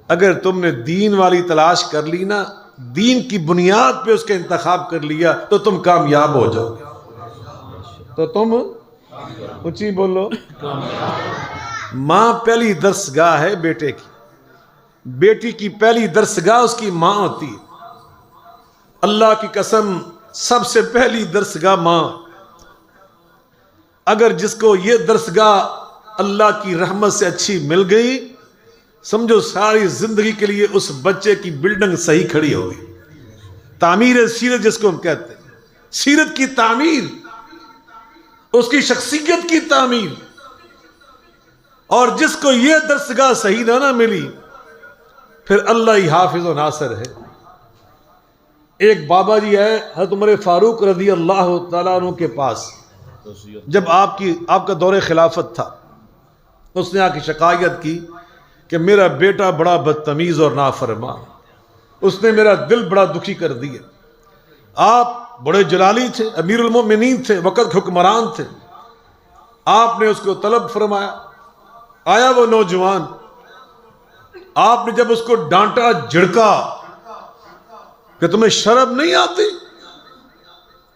اگر تم نے دین والی تلاش کر لی نا، دین کی بنیاد پہ اس کا انتخاب کر لیا تو تم کامیاب ہو جاؤ گے۔ تو تم اونچی بولو، ماں پہلی درسگاہ ہے بیٹے کی، بیٹی کی پہلی درسگاہ اس کی ماں ہوتی ہے۔ اللہ کی قسم سب سے پہلی درسگاہ ماں۔ اگر جس کو یہ درسگاہ اللہ کی رحمت سے اچھی مل گئی، سمجھو ساری زندگی کے لیے اس بچے کی بلڈنگ صحیح کھڑی ہوگی۔ تعمیر سیرت جس کو ہم کہتے ہیں، سیرت کی تعمیر، اس کی شخصیت کی تعمیر۔ اور جس کو یہ درسگاہ صحیح نہ ملی پھر اللہ ہی حافظ و ناصر ہے۔ ایک بابا جی ہے حضرت عمر فاروق رضی اللہ تعالیٰ عنہ کے پاس، جب آپ کا دور خلافت تھا، اس نے آ کے شکایت کی کہ میرا بیٹا بڑا بدتمیز اور نافرمان، اس نے میرا دل بڑا دکھی کر دیا۔ آپ بڑے جلالی تھے، امیر المومنین تھے، وقت حکمران تھے، آپ نے اس کو طلب فرمایا۔ آیا وہ نوجوان، آپ نے جب اس کو ڈانٹا جھڑکا کہ تمہیں شرم نہیں آتی،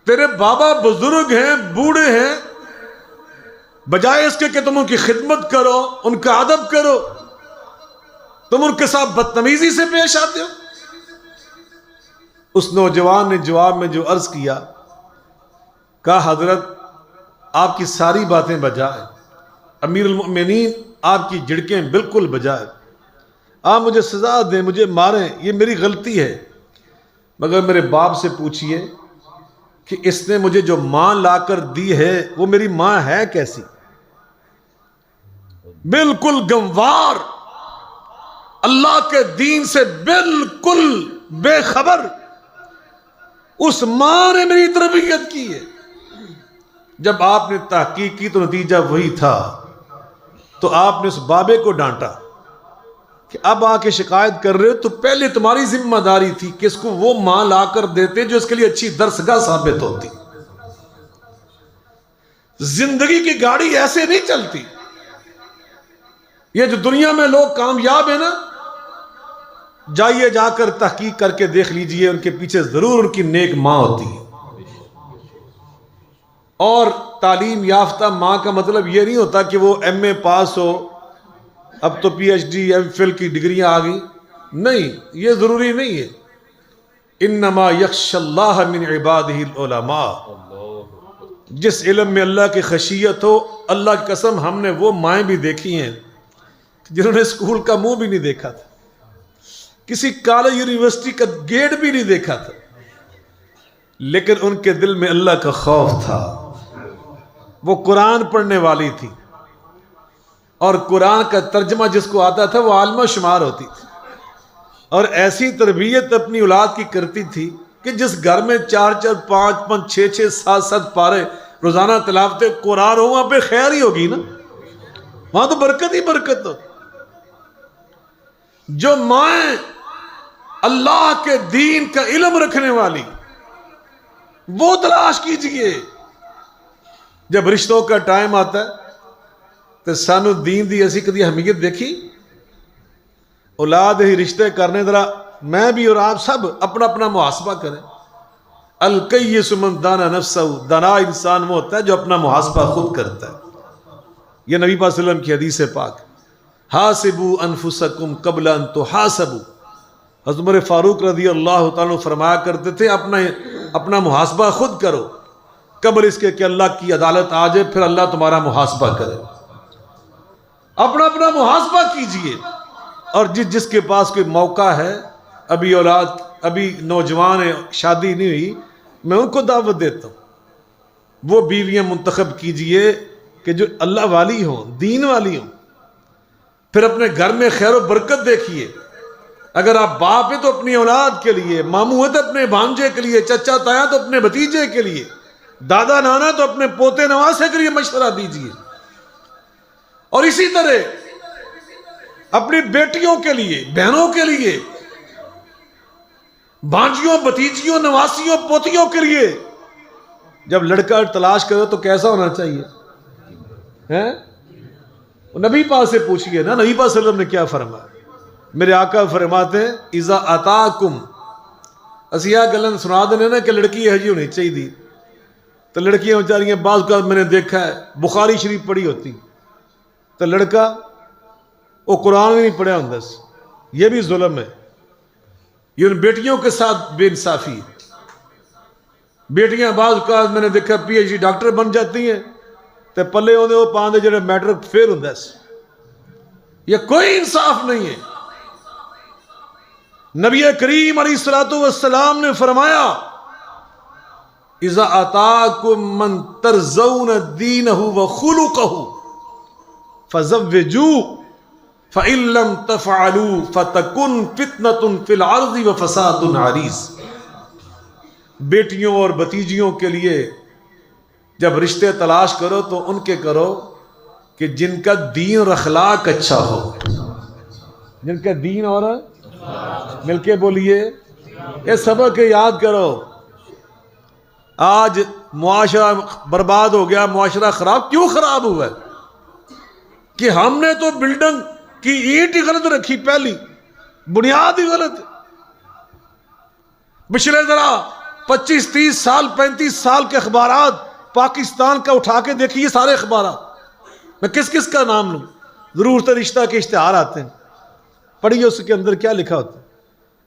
تیرے بابا بزرگ ہیں، بوڑھے ہیں، بجائے اس کے کہ تم ان کی خدمت کرو، ان کا ادب کرو، تم ان کے ساتھ بدتمیزی سے پیش آتے ہو۔ اس نوجوان نے جواب میں جو عرض کیا، کہا حضرت آپ کی ساری باتیں بجائے، امیر المؤمنین آپ کی جھڑکیں بالکل بجائے، آپ مجھے سزا دیں، مجھے ماریں، یہ میری غلطی ہے، مگر میرے باپ سے پوچھئے کہ اس نے مجھے جو ماں لا کر دی ہے وہ میری ماں ہے کیسی؟ بالکل گنوار، اللہ کے دین سے بالکل بے خبر، اس ماں نے میری تربیت کی ہے۔ جب آپ نے تحقیق کی تو نتیجہ وہی تھا، تو آپ نے اس بابے کو ڈانٹا، کہ اب آ کے شکایت کر رہے ہو تو پہلے تمہاری ذمہ داری تھی کہ اس کو وہ ماں لا کر دیتے جو اس کے لیے اچھی درسگاہ ثابت ہوتی. زندگی کی گاڑی ایسے نہیں چلتی. یہ جو دنیا میں لوگ کامیاب ہیں نا، جائیے جا کر تحقیق کر کے دیکھ لیجئے، ان کے پیچھے ضرور ان کی نیک ماں ہوتی ہے. اور تعلیم یافتہ ماں کا مطلب یہ نہیں ہوتا کہ وہ ایم اے پاس ہو، اب تو P H D M Phil کی ڈگریاں آ گئی. نہیں، یہ ضروری نہیں ہے. انما یخشی اللہ من عبادہ العلماء. جس علم میں اللہ کی خشیت ہو، اللہ کی قسم ہم نے وہ مائیں بھی دیکھی ہیں جنہوں نے اسکول کا منہ بھی نہیں دیکھا تھا، کسی کالج یونیورسٹی کا گیٹ بھی نہیں دیکھا تھا، لیکن ان کے دل میں اللہ کا خوف تھا. وہ قرآن پڑھنے والی تھی، اور قرآن کا ترجمہ جس کو آتا تھا وہ عالمہ شمار ہوتی تھی، اور ایسی تربیت اپنی اولاد کی کرتی تھی کہ جس گھر میں 4 5 5 6 7 پارے روزانہ تلاوت قرآن ہو، وہاں پہ خیر ہی ہوگی نا، وہاں تو برکت ہی برکت ہو. جو مائیں اللہ کے دین کا علم رکھنے والی، وہ تلاش کیجئے. جب رشتوں کا ٹائم آتا ہے تو سانو دین دی ایسی کدی اہمیت دیکھی؟ اولاد ہی رشتے کرنے، ذرا میں بھی اور آپ سب اپنا اپنا محاسبہ کریں. الکیس من دانا نفسہ، دانا انسان وہ ہوتا ہے جو اپنا محاسبہ خود کرتا ہے. یہ نبی پاک صلی اللہ علیہ وسلم کی حدیث پاک. حاسبوا انفسکم قبل ان تحاسبوا. حضرت عمر فاروق رضی اللہ تعالیٰ فرمایا کرتے تھے اپنا محاسبہ خود کرو قبل اس کے کہ اللہ کی عدالت آ جائے، پھر اللہ تمہارا محاسبہ کرے. اپنا اپنا محاسبہ کیجئے. اور جس کے پاس کوئی موقع ہے، ابھی اولاد ابھی نوجوان ہے، شادی نہیں ہوئی، میں ان کو دعوت دیتا ہوں، وہ بیویاں منتخب کیجئے کہ جو اللہ والی ہوں، دین والی ہوں. پھر اپنے گھر میں خیر و برکت دیکھیے. اگر آپ باپ ہیں تو اپنی اولاد کے لیے، ماموں ہیں تو اپنے بھانجے کے لیے، چچا تایا تو اپنے بھتیجے کے لیے، دادا نانا تو اپنے پوتے نواسے کے لیے مشورہ دیجئے. اور اسی طرح اپنی بیٹیوں کے لیے، بہنوں کے لیے، بھانجیوں بھتیجیوں نواسیوں پوتیوں کے لیے جب لڑکا تلاش کرو تو کیسا ہونا چاہیے؟ نبی پاک سے پوچھئے نا، نبی پاک صلی اللہ علیہ وسلم نے کیا فرمایا. میرے آقا فرماتے ہیں اذا اتاکم، اسیہ گلن سنا دینے نا کہ لڑکی یہ جی ہونی چاہیے دی. تو لڑکیاں بیچاریاں بعض اوقات میں نے دیکھا ہے بخاری شریف پڑھی ہوتی، تو لڑکا وہ قرآن نہیں پڑھا ہوں. یہ بھی ظلم ہے. یہ ان بیٹیوں کے ساتھ بے انصافی ہے. بیٹیاں بعض اوقات میں نے دیکھا پی ایچ ڈی ڈاکٹر بن جاتی ہیں تو پلے ہوندے وہ پاندے جڑے میٹرک فیل ہوں. یہ کوئی انصاف نہیں ہے. نبی کریم علیہ الصلوۃ والسلام نے فرمایا اذا اتاکم من ترضون دینہ وخلقہ فزوجوہ فإن لم تفعلوا فتکن فتنة فی الارض وفساد عریض. بیٹیوں اور بھتیجیوں کے لیے جب رشتے تلاش کرو تو ان کے کرو کہ جن کا دین اور اخلاق اچھا ہو. جن کا دین اور مل کے بولیے، یہ سبق یاد کرو. آج معاشرہ برباد ہو گیا، معاشرہ خراب کیوں خراب ہوا ہے؟ کہ ہم نے تو بلڈنگ کی اینٹ ہی غلط رکھی، پہلی بنیاد ہی غلط. پچھلے ذرا 25 30 سال 35 سال کے اخبارات پاکستان کا اٹھا کے دیکھیے، سارے اخبارات میں کس کا نام لوں؟ ضرورت رشتہ کے اشتہار آتے ہیں، پڑھیے اس کے اندر کیا لکھا ہوتا ہے.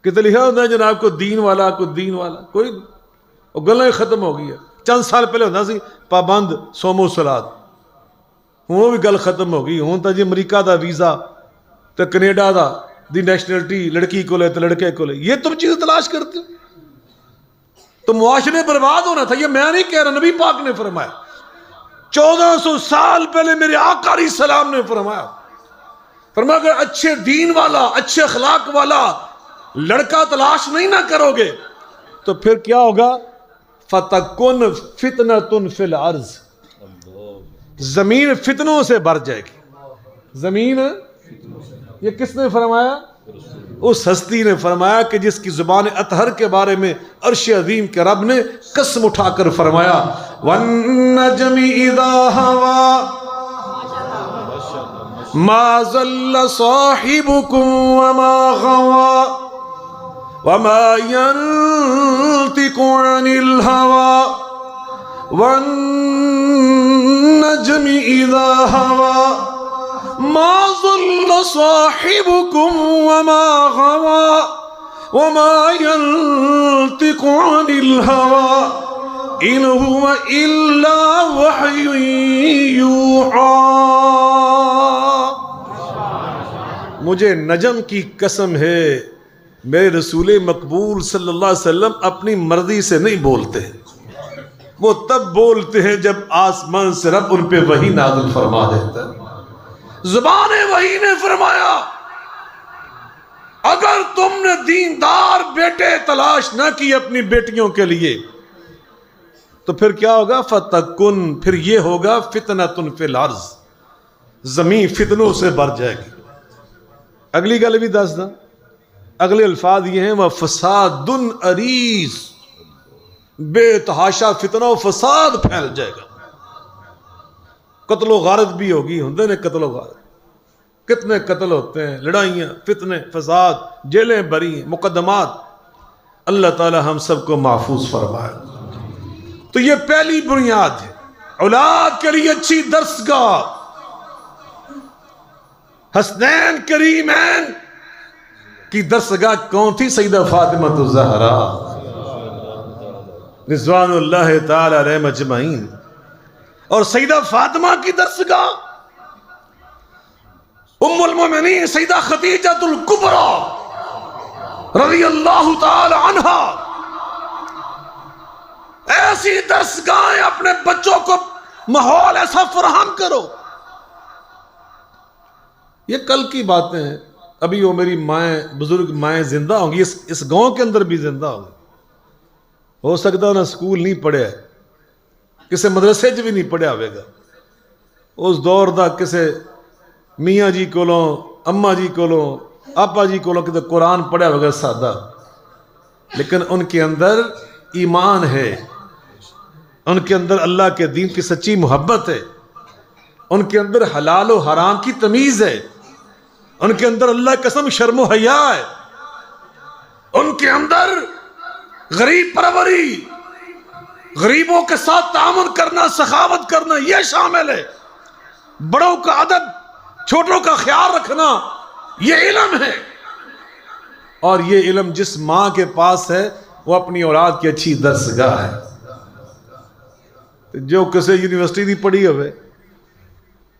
کتنے لکھا ہوتا ہے جناب کو دین والا، کو دین والا، کوئی نہیں. وہ گلیں ختم ہو گئی ہے. چند سال پہلے ہوتا سی پابند سومو سلاد، وہ بھی گل ختم ہو گئی. ہوں تو جی امریکہ دا ویزا تو کینیڈا دا دی نیشنلٹی لڑکی کو لے تو لڑکے کو لے. یہ تم چیزیں تلاش کرتے ہو تو معاشرے برباد ہونا تھا. یہ میں نہیں کہہ رہا، نبی پاک نے فرمایا. 1400 سال پہلے میرے آقا علیہ السلام نے فرمایا اگر اچھے دین والا، اچھے اخلاق والا لڑکا تلاش نہیں نہ کرو گے تو پھر کیا ہوگا؟ فَتَكُنْ فِتْنَةٌ فِي الْأَرْضِ. زمین فتنوں سے بھر جائے گی. زمین یہ کس نے فرمایا؟ اس ہستی نے فرمایا کہ جس کی زبان اطہر کے بارے میں عرش عظیم کے رب نے قسم اٹھا کر فرمایا وَالنَّجْمِ إِذَا هَوَى مَا ضَلَّ صَاحِبُكُمْ وَمَا غَوَى وَمَا يَنطِقُ عَنِ الْهَوَى وَالنَّجْمِ إِذَا هَوَى ما ضل صاحبكم وما غوى وما ينطق عن الهوى إن هو إلا وحي يوحى. مجھے نجم کی قسم ہے میرے رسول مقبول صلی اللہ علیہ وسلم اپنی مرضی سے نہیں بولتے، وہ تب بولتے ہیں جب آسمان سے رب ان پہ وحی نازل فرما دیتا ہے. زبان وحی نے فرمایا اگر تم نے دیندار بیٹے تلاش نہ کی اپنی بیٹیوں کے لیے تو پھر کیا ہوگا؟ فتکن، پھر یہ ہوگا فتنۃ فی الارض، زمین فتنوں سے بھر جائے گی. اگلی گل بھی دس دا، اگلے الفاظ یہ ہیں وفساد عریض، بے تحاشا فتنہ و فساد پھیل جائے گا. قتل و غارت بھی ہوگی، ہوندے نے قتل و غارت، کتنے قتل ہوتے ہیں، لڑائیاں، فتنے، فساد، جیلیں بری، مقدمات. اللہ تعالی ہم سب کو محفوظ فرمائے. تو یہ پہلی بنیاد ہے اولاد کے لیے اچھی درسگاہ. حسنین کریمین کی درسگاہ کون تھی؟ سیدہ فاطمہ الزہرا رضوان اللہ تعالی علیہم اجمعین. اور سیدہ فاطمہ کی درسگاہ ام المومنین سیدہ خدیجہ الکبریٰ رضی اللہ تعالی عنہا. ایسی درسگاہیں اپنے بچوں کو ماحول ایسا فراہم کرو. یہ کل کی باتیں ہیں، ابھی وہ میری مائیں، بزرگ مائیں زندہ ہوں گی، اس گاؤں کے اندر بھی زندہ ہوں گی. ہو سکتا ہے انہیں سکول نہیں پڑھے، کسے مدرسے بھی نہیں پڑھیا ہوئے گا. اس دور دا کسے میاں جی کولوں، اماں جی کولوں، آپا جی کولوں کتے قرآن پڑھیا ہوئے گا سادہ، لیکن ان کے اندر ایمان ہے، ان کے اندر اللہ کے دین کی سچی محبت ہے، ان کے اندر حلال و حرام کی تمیز ہے، ان کے اندر اللہ قسم شرم و حیا ہے، ان کے اندر غریب پروری، غریبوں کے ساتھ تعاون کرنا، سخاوت کرنا یہ شامل ہے. بڑوں کا ادب، چھوٹوں کا خیال رکھنا یہ علم ہے. اور یہ علم جس ماں کے پاس ہے وہ اپنی اولاد کی اچھی درسگاہ ہے. جو کسے یونیورسٹی دی پڑھی ہوئے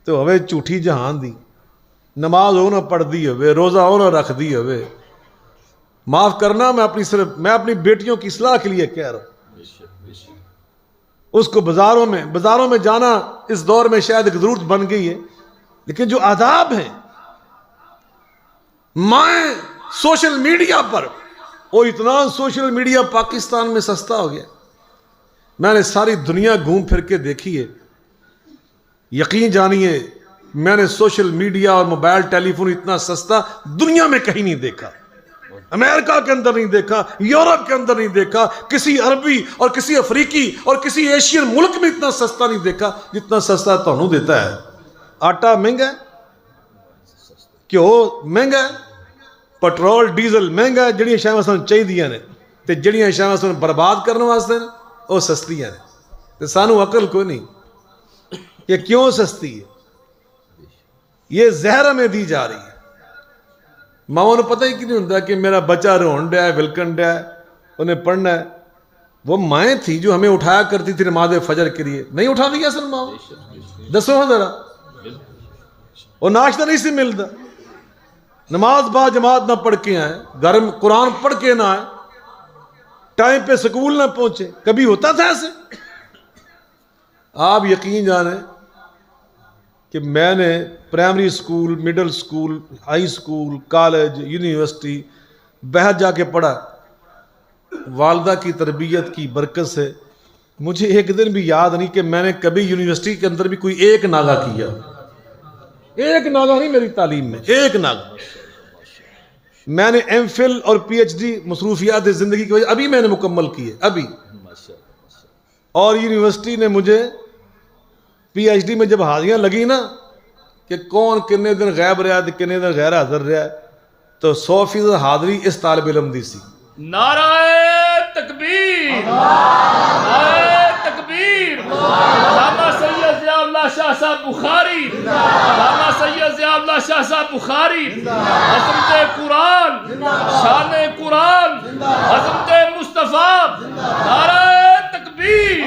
تو ہوئے جھوٹھی جہان دی، نماز ہو نہ پڑھ دی ہوئے، روزہ ہو نہ رکھ دی ہوئے. معاف کرنا، میں اپنی بیٹیوں کی اصلاح کے لیے کہہ رہا ہوں. اس کو بازاروں میں جانا اس دور میں شاید ایک ضرورت بن گئی ہے، لیکن جو آداب ہیں، مائیں سوشل میڈیا پر، وہ اتنا سوشل میڈیا پاکستان میں سستا ہو گیا. میں نے ساری دنیا گھوم پھر کے دیکھی ہے، یقین جانیے میں نے سوشل میڈیا اور موبائل ٹیلی فون اتنا سستا دنیا میں کہیں نہیں دیکھا. امریکہ کے اندر نہیں دیکھا، یورپ کے اندر نہیں دیکھا، کسی عربی اور کسی افریقی اور کسی ایشین ملک میں اتنا سستا نہیں دیکھا جتنا سستا تانوں دیتا ہے. آٹا مہنگا ہے، گھیو مہنگا ہے، پٹرول ڈیزل مہنگا ہے. جڑیاں شاید سانوں چاہیے نے تے جڑیاں شاید سانوں برباد کرنے واسطے نے وہ سستیاں نے. تے سانوں عقل کوئی نہیں یہ کیوں سستی ہے. یہ زہر ہمیں دی جا رہی ہے. ماں نے پتہ ہی کہ نہیں ہوتا کہ میرا بچہ رون ڈیا ہے، ولکن ڈیا ہے، انہیں پڑھنا ہے. وہ مائیں تھی جو ہمیں اٹھایا کرتی تھی نماز فجر کے لیے، نہیں اٹھا دیا اصل ماں. دسو ہاں ذرا، وہ ناشتہ نہیں سی ملتا، نماز با جماعت نہ پڑھ کے آئے، گھر میں قرآن پڑھ کے نہ آئے، ٹائم پہ سکول نہ پہنچے. کبھی ہوتا تھا ایسے؟ آپ یقین جانیں کہ میں نے primary school, middle school, high school, college, university باہر جا کے پڑھا. والدہ کی تربیت کی برکت سے مجھے ایک دن بھی یاد نہیں کہ میں نے کبھی یونیورسٹی کے اندر بھی کوئی ایک ناغہ کیا. ایک ناغہ نہیں میری تعلیم میں، ایک ناغہ. میں نے ایم فل اور پی ایچ ڈی مصروفیات زندگی کی وجہ ابھی میں نے مکمل کی ہے ابھی. اور یونیورسٹی نے مجھے پی ایچ ڈی میں جب حاضریاں لگی نا کہ کون کتنے دن غائب رہا ہے کتنے دن غیر حاضر رہا ہے، تو 100% حاضری اس طالب علم دی سی. نعرہ تکبیر، نعرہ تکبیر. علامہ سید ضیاء اللہ شاہ صاحب بخاری، علامہ سید ضیاء اللہ شاہ صاحب بخاری، عظمت قرآن، شان قرآن، عظمت مصطفیٰ. نعرہ تکبیر.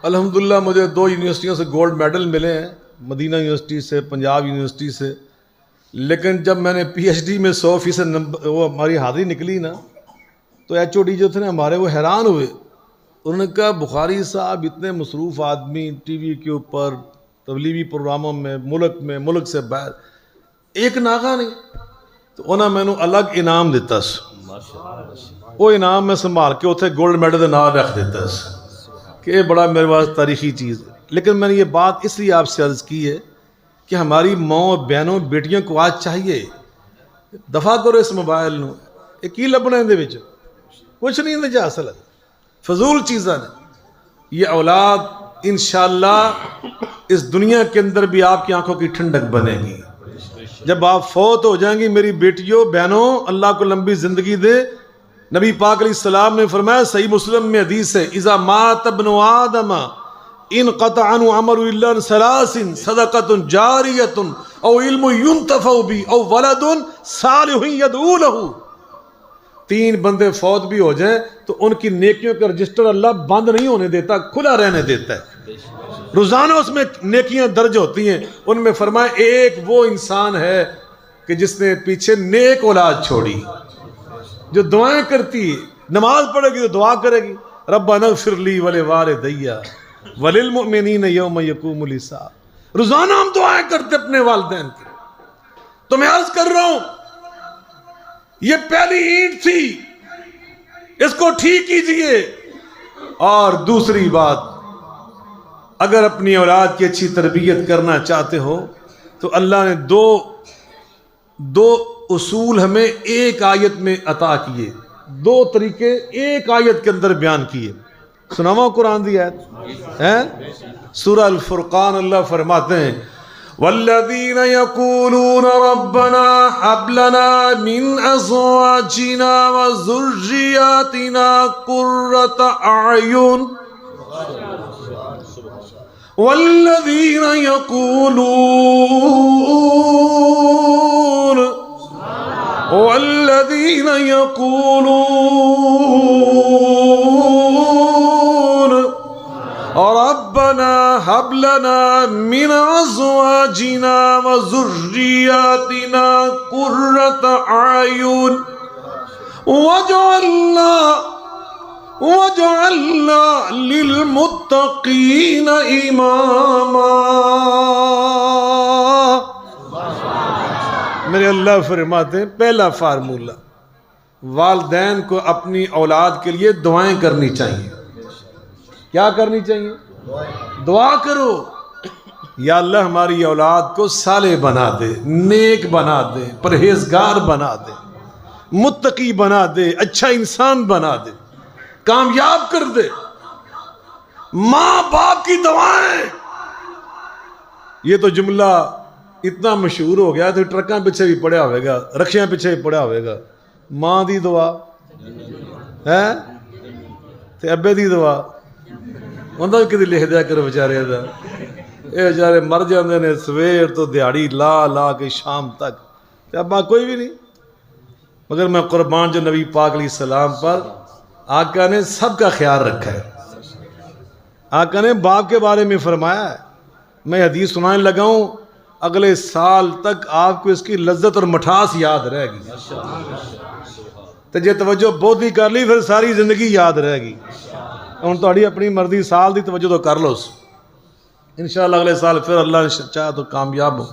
الحمدللہ مجھے 2 یونیورسٹیوں سے گولڈ میڈل ملے ہیں، مدینہ یونیورسٹی سے، پنجاب یونیورسٹی سے. لیکن جب میں نے پی ایچ ڈی میں 100% نمبر وہ ہماری حاضری نکلی نا، تو ایچ او ڈی جو تھے نا ہمارے وہ حیران ہوئے. انہوں نے کہا بخاری صاحب اتنے مصروف آدمی، ٹی وی کے اوپر تبلیغی پروگراموں میں، ملک سے باہر، ایک ناغہ نہیں. تو انہوں نے مینوں الگ انعام دیتا سی. وہ انعام میں سنبھال کے اتنے گولڈ میڈل کے نام رکھ دیتا سی کہ یہ بڑا میرے پاس تاریخی چیز ہے. لیکن میں نے یہ بات اس لیے آپ سے عرض کی ہے کہ ہماری ماں بہنوں بیٹیوں کو آج چاہیے دفاع کرو اس موبائل نو. یہ کی لبنا اندے وچ کچھ نہیں اندے جا اصل فضول چیزاں نے. یہ اولاد انشاءاللہ اس دنیا کے اندر بھی آپ کی آنکھوں کی ٹھنڈک بنے گی. جب آپ فوت ہو جائیں گی میری بیٹیوں بہنوں، اللہ کو لمبی زندگی دے. نبی پاک علیہ السلام نے فرمایا، صحیح مسلم میں حدیث ہے، اذا مات ابن آدم انقطع عنه عمل الا ثلاث صدقۃ جاریۃ او علم ينتفع به او ولد صالح يدعو له. 3 بندے فوت بھی ہو جائیں تو ان کی نیکیوں کا رجسٹر اللہ بند نہیں ہونے دیتا، کھلا رہنے دیتا ہے. روزانہ اس میں نیکیاں درج ہوتی ہیں. ان میں فرمایا ایک وہ انسان ہے کہ جس نے پیچھے نیک اولاد چھوڑی، جو دعائیں کرتی ہے، نماز پڑھے گی تو دعا کرے گی، ربنا اغفر لی ولوالدی وللمؤمنین یوم یقوم الحساب. روزانہ ہم دعائیں کرتے اپنے والدین کی. تو میں عرض کر رہا ہوں یہ پہلی اینٹ تھی، اس کو ٹھیک کیجئے. اور دوسری بات، اگر اپنی اولاد کی اچھی تربیت کرنا چاہتے ہو تو اللہ نے دو اصول ہمیں ایک آیت میں عطا کیے، 2 طریقے ایک آیت کے اندر بیان کیے. سناواں قرآن دی آیت ہے سورہ الفرقان. اللہ فرماتے ہیں والذین یقولون ربنا هب لنا من ازواجنا وذریاتنا قرۃ اعین والذین یقولون ربنا هب لنا من ازواجنا وذریاتنا قرۃ اعین وجعلنا للمتقین اماما. میرے اللہ فرماتے ہیں پہلا فارمولہ، والدین کو اپنی اولاد کے لیے دعائیں کرنی چاہیے. کیا کرنی چاہیے؟ دعا کرو یا اللہ ہماری اولاد کو صالح بنا دے، نیک بنا دے، پرہیزگار بنا دے، متقی بنا دے، اچھا انسان بنا دے، کامیاب کر دے. ماں باپ کی دعائیں، یہ تو جملہ اتنا مشہور ہو گیا تو ٹرکاں پیچھے بھی پڑھا ہوئے گا، رکشیاں پیچھے بھی پڑھا ہوئے گا. ماں دی دعا ہے تے ابے دی دعا انہوں نے کدی لکھ دیا کرو بیچارے دا. یہ بیچارے مر جاندے نے سویر تو دیہڑی لا کے شام تک، تے ابا کوئی بھی نہیں. مگر میں قربان جو نبی پاک علیہ السلام پر آقا نے سب کا خیال رکھا ہے. آقا نے باپ کے بارے میں فرمایا ہے، میں حدیث سنانے لگا ہوں، اگلے سال تک آپ کو اس کی لذت اور مٹھاس یاد رہے گی. تو جے توجہ بہت ہی کر لی پھر ساری زندگی یاد رہے گی. ہوں تھوڑی اپنی مرضی سال دی توجہ تو کر لو، انشاءاللہ اگلے سال پھر اللہ نے چاہا تو کامیاب ہو.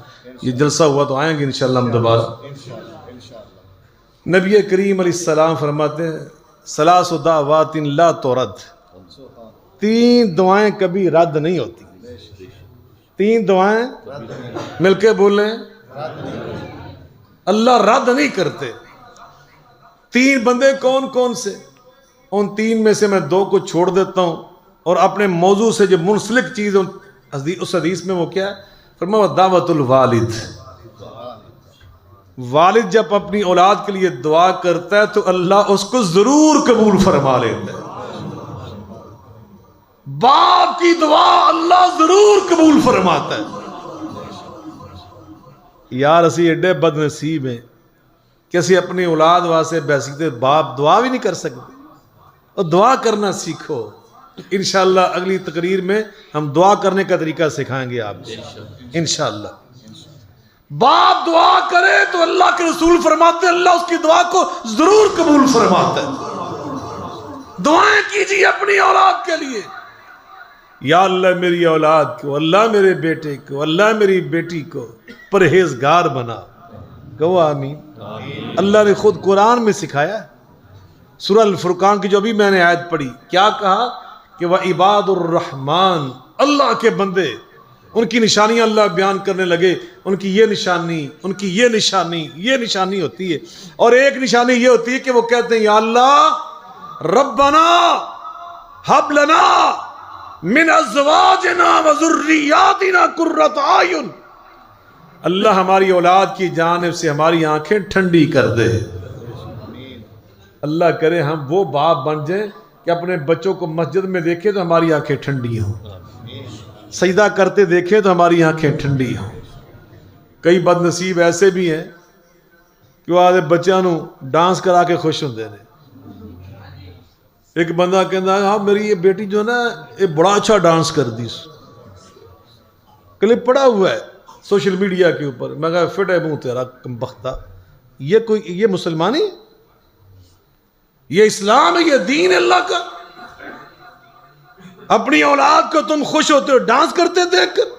یہ جلسہ ہوا تو آئیں گے انشاءاللہ ہم دوبارہ. نبی کریم علیہ السلام فرماتے ہیں ثلاث دعوات لا ترد، 3 دعائیں کبھی رد نہیں ہوتی. 3 دعائیں مل کے بولیں، اللہ رد نہیں کرتے۔ 3 بندے کون کون سے؟ ان 3 میں سے میں 2 کو چھوڑ دیتا ہوں اور اپنے موضوع سے جو منسلک چیز اس حدیث میں وہ کیا ہے؟ فرمایا دعوت الوالد، والد جب اپنی اولاد کے لیے دعا کرتا ہے تو اللہ اس کو ضرور قبول فرما لیتا ہے۔ باپ کی دعا اللہ ضرور قبول فرماتا ہے۔ یار اسی ایڈے بد نصیب ہیں کہ اسی اپنی اولاد واسطے بیسکتے باپ دعا بھی نہیں کر سکتے، اور دعا کرنا سیکھو۔ انشاءاللہ اگلی تقریر میں ہم دعا کرنے کا طریقہ سکھائیں گے آپ کو انشاءاللہ۔ باپ دعا کرے تو اللہ کے رسول فرماتے ہیں اللہ اس کی دعا کو ضرور قبول فرماتا ہے۔ دعائیں کیجیے اپنی اولاد کے لیے، یا اللہ میری اولاد کو، اللہ میرے بیٹے کو، اللہ میری بیٹی کو پرہیزگار بنا۔ کہو آمین۔ اللہ نے خود قرآن میں سکھایا ہے، سورہ الفرقان کی جو بھی میں نے آیت پڑھی، کیا کہا کہ وَعِبَادُ الرحمن، اللہ کے بندے، ان کی نشانیاں اللہ بیان کرنے لگے، ان کی یہ نشانی، ان کی یہ نشانی، یہ نشانی ہوتی ہے، اور ایک نشانی یہ ہوتی ہے کہ وہ کہتے ہیں یا اللہ ربنا حب لنا من ازواجنا وذریاتنا قرۃ اعین، اللہ ہماری اولاد کی جانب سے ہماری آنکھیں ٹھنڈی کر دے۔ اللہ کرے ہم وہ باپ بن جائیں کہ اپنے بچوں کو مسجد میں دیکھیں تو ہماری آنکھیں ٹھنڈی ہوں، سجدہ کرتے دیکھیں تو ہماری آنکھیں ٹھنڈی ہوں۔ کئی بد نصیب ایسے بھی ہیں کہ وہ آدھے بچوں نو ڈانس کرا کے خوش ہوندے نے۔ ایک بندہ کہندا ہے ہاں میری یہ بیٹی جو نا یہ بڑا اچھا ڈانس کر دی، کلپ پڑا ہوا ہے سوشل میڈیا کے اوپر۔ میں کہا فٹ ہے منہ تیرا کم بختہ، یہ مسلمانی، یہ اسلام ہے، یہ دین ہے اللہ کا؟ اپنی اولاد کو تم خوش ہوتے ہو ڈانس کرتے دیکھ کر؟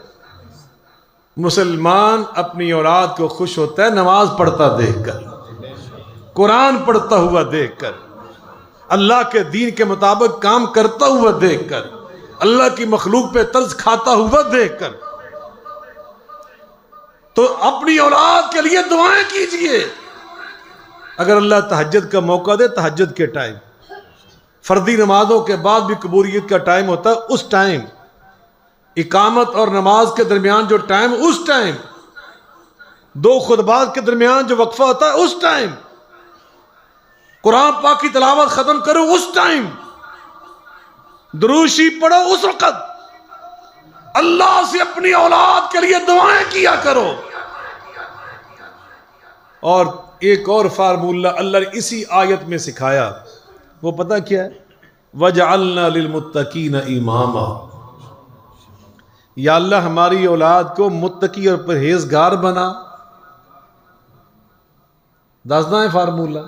مسلمان اپنی اولاد کو خوش ہوتا ہے نماز پڑھتا دیکھ کر، قرآن پڑھتا ہوا دیکھ کر، اللہ کے دین کے مطابق کام کرتا ہوا دیکھ کر، اللہ کی مخلوق پہ طرز کھاتا ہوا دیکھ کر۔ تو اپنی اولاد کے لیے دعائیں کیجئے۔ اگر اللہ تہجد کا موقع دے، تہجد کے ٹائم، فردی نمازوں کے بعد بھی قبولیت کا ٹائم ہوتا ہے، اس ٹائم اقامت اور نماز کے درمیان جو ٹائم، اس ٹائم 2 خطبات کے درمیان جو وقفہ ہوتا ہے، اس ٹائم قرآن پاک کی تلاوت ختم کرو، اس ٹائم درود شریف پڑھو، اس وقت اللہ سے اپنی اولاد کے لیے دعائیں کیا کرو۔ اور ایک اور فارمولہ اللہ نے اسی آیت میں سکھایا، وہ پتہ کیا ہے؟ وَجَعَلْنَا لِلْمُتَّقِينَ إِمَامًا، یا اللہ ہماری اولاد کو متقی اور پرہیزگار بنا۔ دسنا ہے فارمولہ؟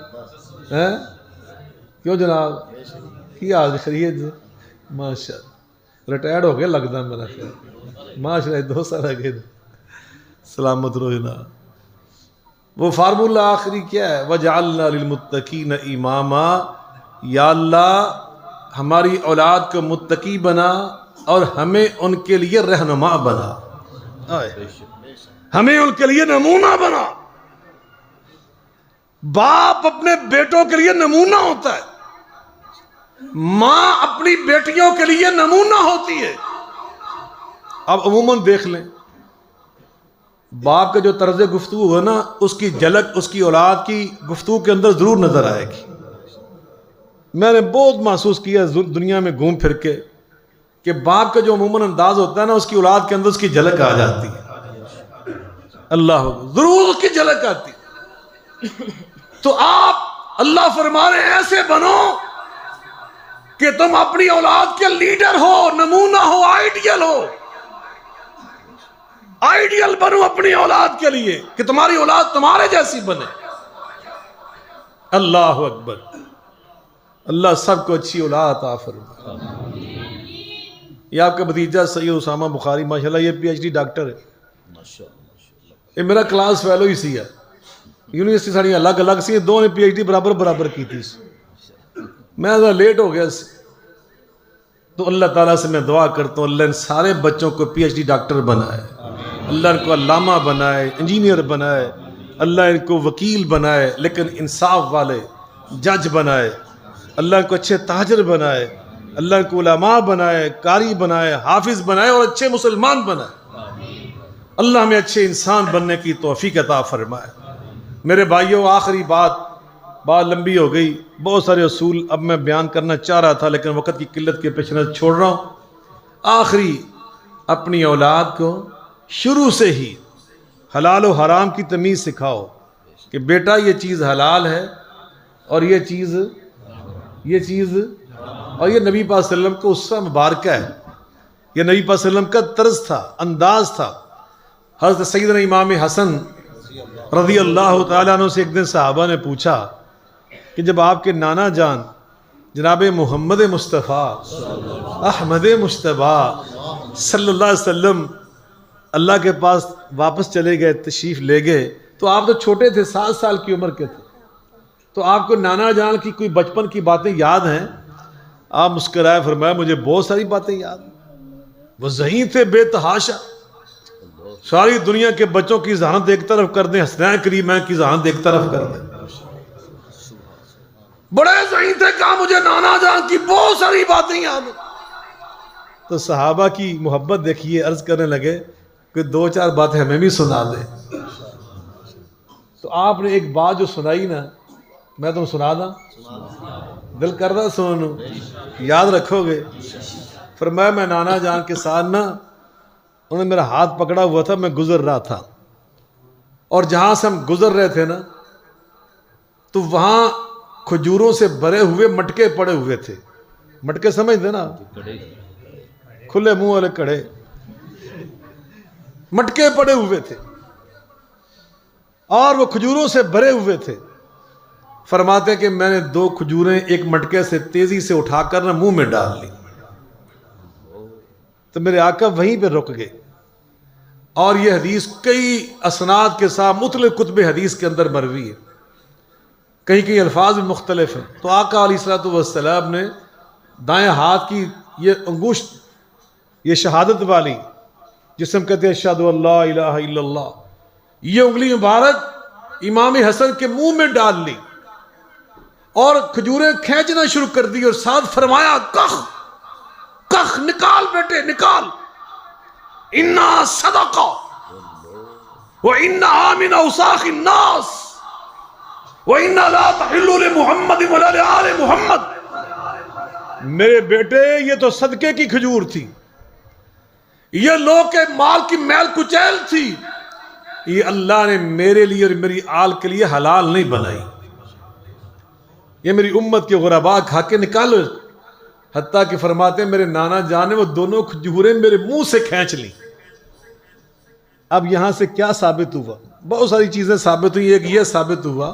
کیوں جناب؟ کی آج خرید ماشاء اللہ، ریٹائرڈ ہو گیا لگتا میرا خیال، ماشاء اللہ 2 سال آگے سلامت رہو جناب۔ وہ فارمولہ آخری کیا ہے؟ وَجَعَلْنَا لِلْمُتَّقِينَ إِمَامًا، یا اللہ ہماری اولاد کو متقی بنا اور ہمیں ان کے لیے رہنما بنا، ہمیں ان کے لیے نمونہ بنا۔ باپ اپنے بیٹوں کے لیے نمونہ ہوتا ہے، ماں اپنی بیٹیوں کے لیے نمونہ ہوتی ہے۔ اب عموماً دیکھ لیں باپ کا جو طرز گفتگو ہے نا، اس کی جھلک اس کی اولاد کی گفتگو کے اندر ضرور نظر آئے گی۔ میں نے بہت محسوس کیا دنیا میں گھوم پھر کے کہ باپ کا جو عموماً انداز ہوتا ہے نا، اس کی اولاد کے اندر اس کی جھلک آ جاتی ہے، اللہ ضرور اس کی جھلک آتی ہے۔ تو آپ اللہ فرما رہے ہیں ایسے بنو کہ تم اپنی اولاد کے لیڈر ہو، نمونہ ہو، آئیڈیل ہو۔ آئیڈیل بنو اپنی اولاد کے لیے کہ تمہاری اولاد تمہارے جیسی بنے۔ اللہ اکبر، اللہ سب کو اچھی اولاد عطا فرمائے۔ یہ آپ کا بھتیجا سید اسامہ بخاری ماشاءاللہ یہ پی ایچ ڈی ڈاکٹر ہے، یہ میرا کلاس فیلو ہی سی ہے، یونیورسٹی ساری الگ الگ سی، 2 نے پی ایچ ڈی برابر کی تھی۔ میں ذرا لیٹ ہو گیا، تو اللہ تعالیٰ سے میں دعا کرتا ہوں اللہ ان سارے بچوں کو پی ایچ ڈی ڈاکٹر بنائے، اللہ ان کو علامہ بنائے، انجینئر بنائے، اللہ ان کو وکیل بنائے لیکن انصاف والے، جج بنائے، اللہ ان کو اچھے تاجر بنائے، اللہ ان کو علماء بنائے، قاری بنائے، حافظ بنائے اور اچھے مسلمان بنائے۔ اللہ ہمیں اچھے انسان بننے کی توفیق عطا فرمائے۔ میرے بھائیوں، آخری بات لمبی ہو گئی، بہت سارے اصول اب میں بیان کرنا چاہ رہا تھا لیکن وقت کی قلت کے پیش نظر چھوڑ رہا ہوں۔ آخری، اپنی اولاد کو شروع سے ہی حلال و حرام کی تمیز سکھاؤ کہ بیٹا یہ چیز حلال ہے اور یہ چیز اور یہ نبی پاک صلی اللہ علیہ وسلم کو اسوہ مبارکہ ہے، یہ نبی پاک صلی اللہ علیہ وسلم کا طرز تھا، انداز تھا۔ حضرت سیدنا امام حسن رضی اللہ تعالیٰ عنہ سے ایک دن صحابہ نے پوچھا کہ جب آپ کے نانا جان جناب محمد مصطفیٰ احمد مصطفیٰ صلی اللہ علیہ وسلم اللہ کے پاس واپس چلے گئے، تشریف لے گئے، تو آپ تو چھوٹے تھے، 7 سال کی عمر کے تھے، تو آپ کو نانا جان کی کوئی بچپن کی باتیں یاد ہیں؟ آپ مسکرائے، فرمایا مجھے بہت ساری باتیں یاد ہیں۔ وہ ذہین تھے بے تحاشا، ساری دنیا کے بچوں کی ذہانت ایک طرف کر دیں، حسنین کریمین کی ذہانت ایک طرف کر دیں، بڑے ذہین تھے، کہا مجھے نانا جان کی بہت ساری باتیں یاد ہیں۔ تو صحابہ کی محبت دیکھیے، عرض کرنے لگے کہ 2-4 باتیں ہمیں بھی سنا دیں۔ تو آپ نے ایک بات جو سنائی نا، میں تم سنا دا، دل کر رہا سنو، یاد رکھو گے؟ فرمایا میں نانا جان کے ساتھ نا، انہوں نے میرا ہاتھ پکڑا ہوا تھا، میں گزر رہا تھا، اور جہاں سے ہم گزر رہے تھے نا تو وہاں کھجوروں سے بھرے ہوئے مٹکے پڑے ہوئے تھے۔ مٹکے سمجھتے نا، کھلے منہ والے کڑے، مٹکے پڑے ہوئے تھے اور وہ کھجوروں سے بھرے ہوئے تھے۔ فرماتے کہ میں نے 2 کھجوریں ایک مٹکے سے تیزی سے اٹھا کر نہ منہ میں ڈال لی، تو میرے آقا وہیں پہ رک گئے۔ اور یہ حدیث کئی اسناد کے ساتھ مختلف کتب حدیث کے اندر مروی ہے، کئی الفاظ بھی مختلف ہیں۔ تو آقا علیہ الصلوۃ والسلام نے دائیں ہاتھ کی یہ انگشت، یہ شہادت والی جس سے ہم کہتے ہیں اشہد ان لا الہ الا اللہ، یہ انگلی مبارک امام حسن کے منہ میں ڈال لی اور کھجوریں کھینچنا شروع کر دی، اور ساتھ فرمایا کخ کخ، نکال بیٹے نکال، انا صدقہ وَإِنَّهَا مِنْ أَوْسَاخِ النَّاسِ وَإِنَّا لَا تَحِلُّ لِمُحَمَّدٍ وَلَا لِآلِ مُحَمَّدٍ۔ میرے بیٹے یہ تو صدقے کی کھجور تھی، یہ لوگ کے مال کی میل کچیل تھی، یہ اللہ نے میرے لیے اور میری آل کے لیے حلال نہیں بنائی، یہ میری امت کے غرباء کھا کے نکالو۔ حتیٰ کہ فرماتے ہیں میرے نانا جان نے وہ دونوں کھجوریں میرے منہ سے کھینچ لی۔ اب یہاں سے کیا ثابت ہوا؟ بہت ساری چیزیں ثابت ہوئی۔ ایک یہ ثابت ہوا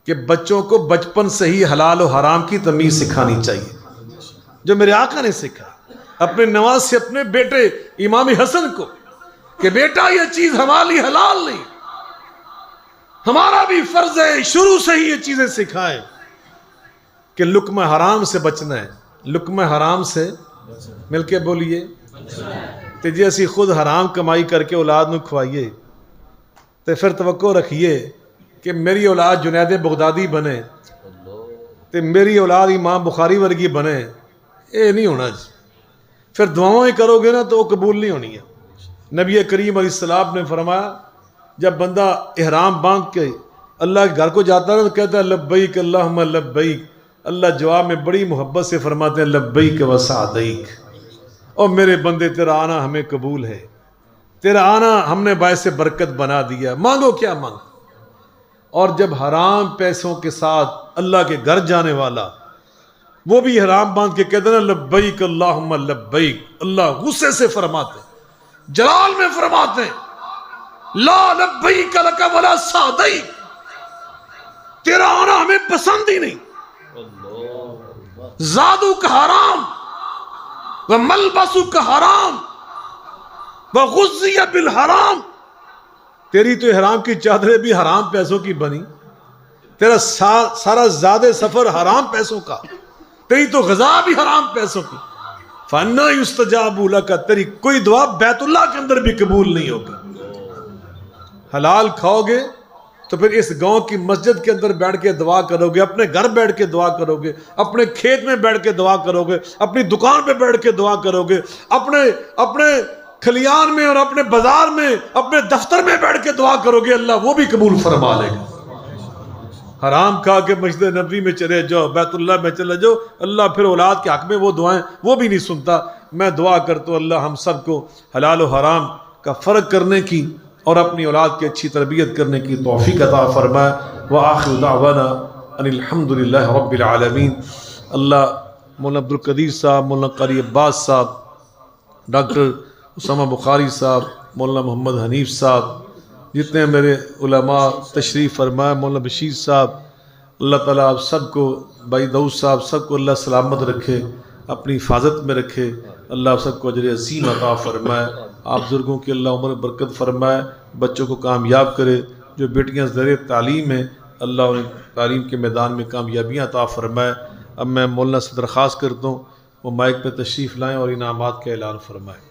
کہ بچوں کو بچپن سے ہی حلال و حرام کی تمیز سکھانی چاہیے، جو میرے آقا نے سکھا اپنے نواز سے اپنے بیٹے امام حسن کو، کہ بیٹا یہ چیز ہماری حلال نہیں، ہمارا بھی فرض ہے شروع سے ہی یہ چیزیں سکھائیں کہ لقمہ حرام سے بچنا ہے، لقمہ حرام سے مل کے بولیے تے جی اسی خود حرام کمائی کر کے اولاد نو کھوائیے تے پھر توقع رکھیے کہ میری اولاد جنید بغدادی بنے تے میری اولاد امام بخاری ورگی بنے، اے نہیں ہونا جی۔ پھر دعاؤں ہی کرو گے نا تو وہ قبول نہیں ہونی ہے۔ نبی کریم علیہ السلام نے فرمایا جب بندہ احرام باندھ کے اللہ کے گھر کو جاتا ہے تو کہتا ہے لبیک اللہم لبیک، اللہ جواب میں بڑی محبت سے فرماتے ہیں لبیک و سعدیک، اور میرے بندے تیرا آنا ہمیں قبول ہے، تیرا آنا ہم نے باعث برکت بنا دیا، مانگو کیا مانگ۔ اور جب حرام پیسوں کے ساتھ اللہ کے گھر جانے والا وہ بھی حرام باندھ کے کہتے ہیں لبیک اللہم لبیک، اللہ غصے سے فرماتے ہیں، جلال میں فرماتے ہیں لا لبیک لک ولا سعدیک، تیرا آنا ہمیں پسند ہی نہیں، زادو کا حرام وملبسو کا حرام وغزی بالحرام، تیری تو حرام کی چادریں بھی حرام پیسوں کی بنی، تیرا سارا زیادہ سفر حرام پیسوں کا، تیری تو غذا بھی حرام پیسوں کی، فَأَنَّا يُسْتَجَابُ لَكَ، تیری کوئی دعا بیت اللہ کے اندر بھی قبول نہیں ہوگی۔ حلال کھاؤ گے تو پھر اس گاؤں کی مسجد کے اندر بیٹھ کے دعا کرو گے، اپنے گھر بیٹھ کے دعا کرو گے، اپنے کھیت میں بیٹھ کے دعا کرو گے، اپنی دکان پہ بیٹھ کے دعا کرو گے، اپنے کھلیان میں اور اپنے بازار میں، اپنے دفتر میں بیٹھ کے دعا کرو گے، اللہ وہ بھی قبول فرما لے گا۔ حرام کھا کے مسجد نبوی میں چلے جاؤ، بیت اللہ میں چلے جاؤ، اللہ پھر اولاد کے حق میں وہ دعائیں وہ بھی نہیں سنتا۔ میں دعا کرتا ہوں اللہ ہم سب کو حلال و حرام کا فرق کرنے کی اور اپنی اولاد کی اچھی تربیت کرنے کی توفیق عطا فرمائے۔ وآخر دعوانا ان الحمدللہ رب العالمین۔ اللہ مولانا عبدالقدیر صاحب، مولانا قاری عباس صاحب، ڈاکٹر اسامہ بخاری صاحب، مولانا محمد حنیف صاحب، جتنے میرے علماء تشریف فرمائے، مولانا بشیر صاحب، اللہ تعالیٰ آپ سب کو، بھائی داؤد صاحب، سب کو اللہ سلامت رکھے، اپنی حفاظت میں رکھے، اللہ آپ سب کو اجر عظیم عطا فرمائے۔ آپ بزرگوں کی اللہ عمر برکت فرمائے، بچوں کو کامیاب کرے، جو بیٹیاں زیر تعلیم ہیں اللہ انہیں تعلیم کے میدان میں کامیابیاں عطا فرمائے۔ اب میں مولانا سے درخواست کرتا ہوں وہ مائک پہ تشریف لائیں اور انعامات کا اعلان فرمائیں۔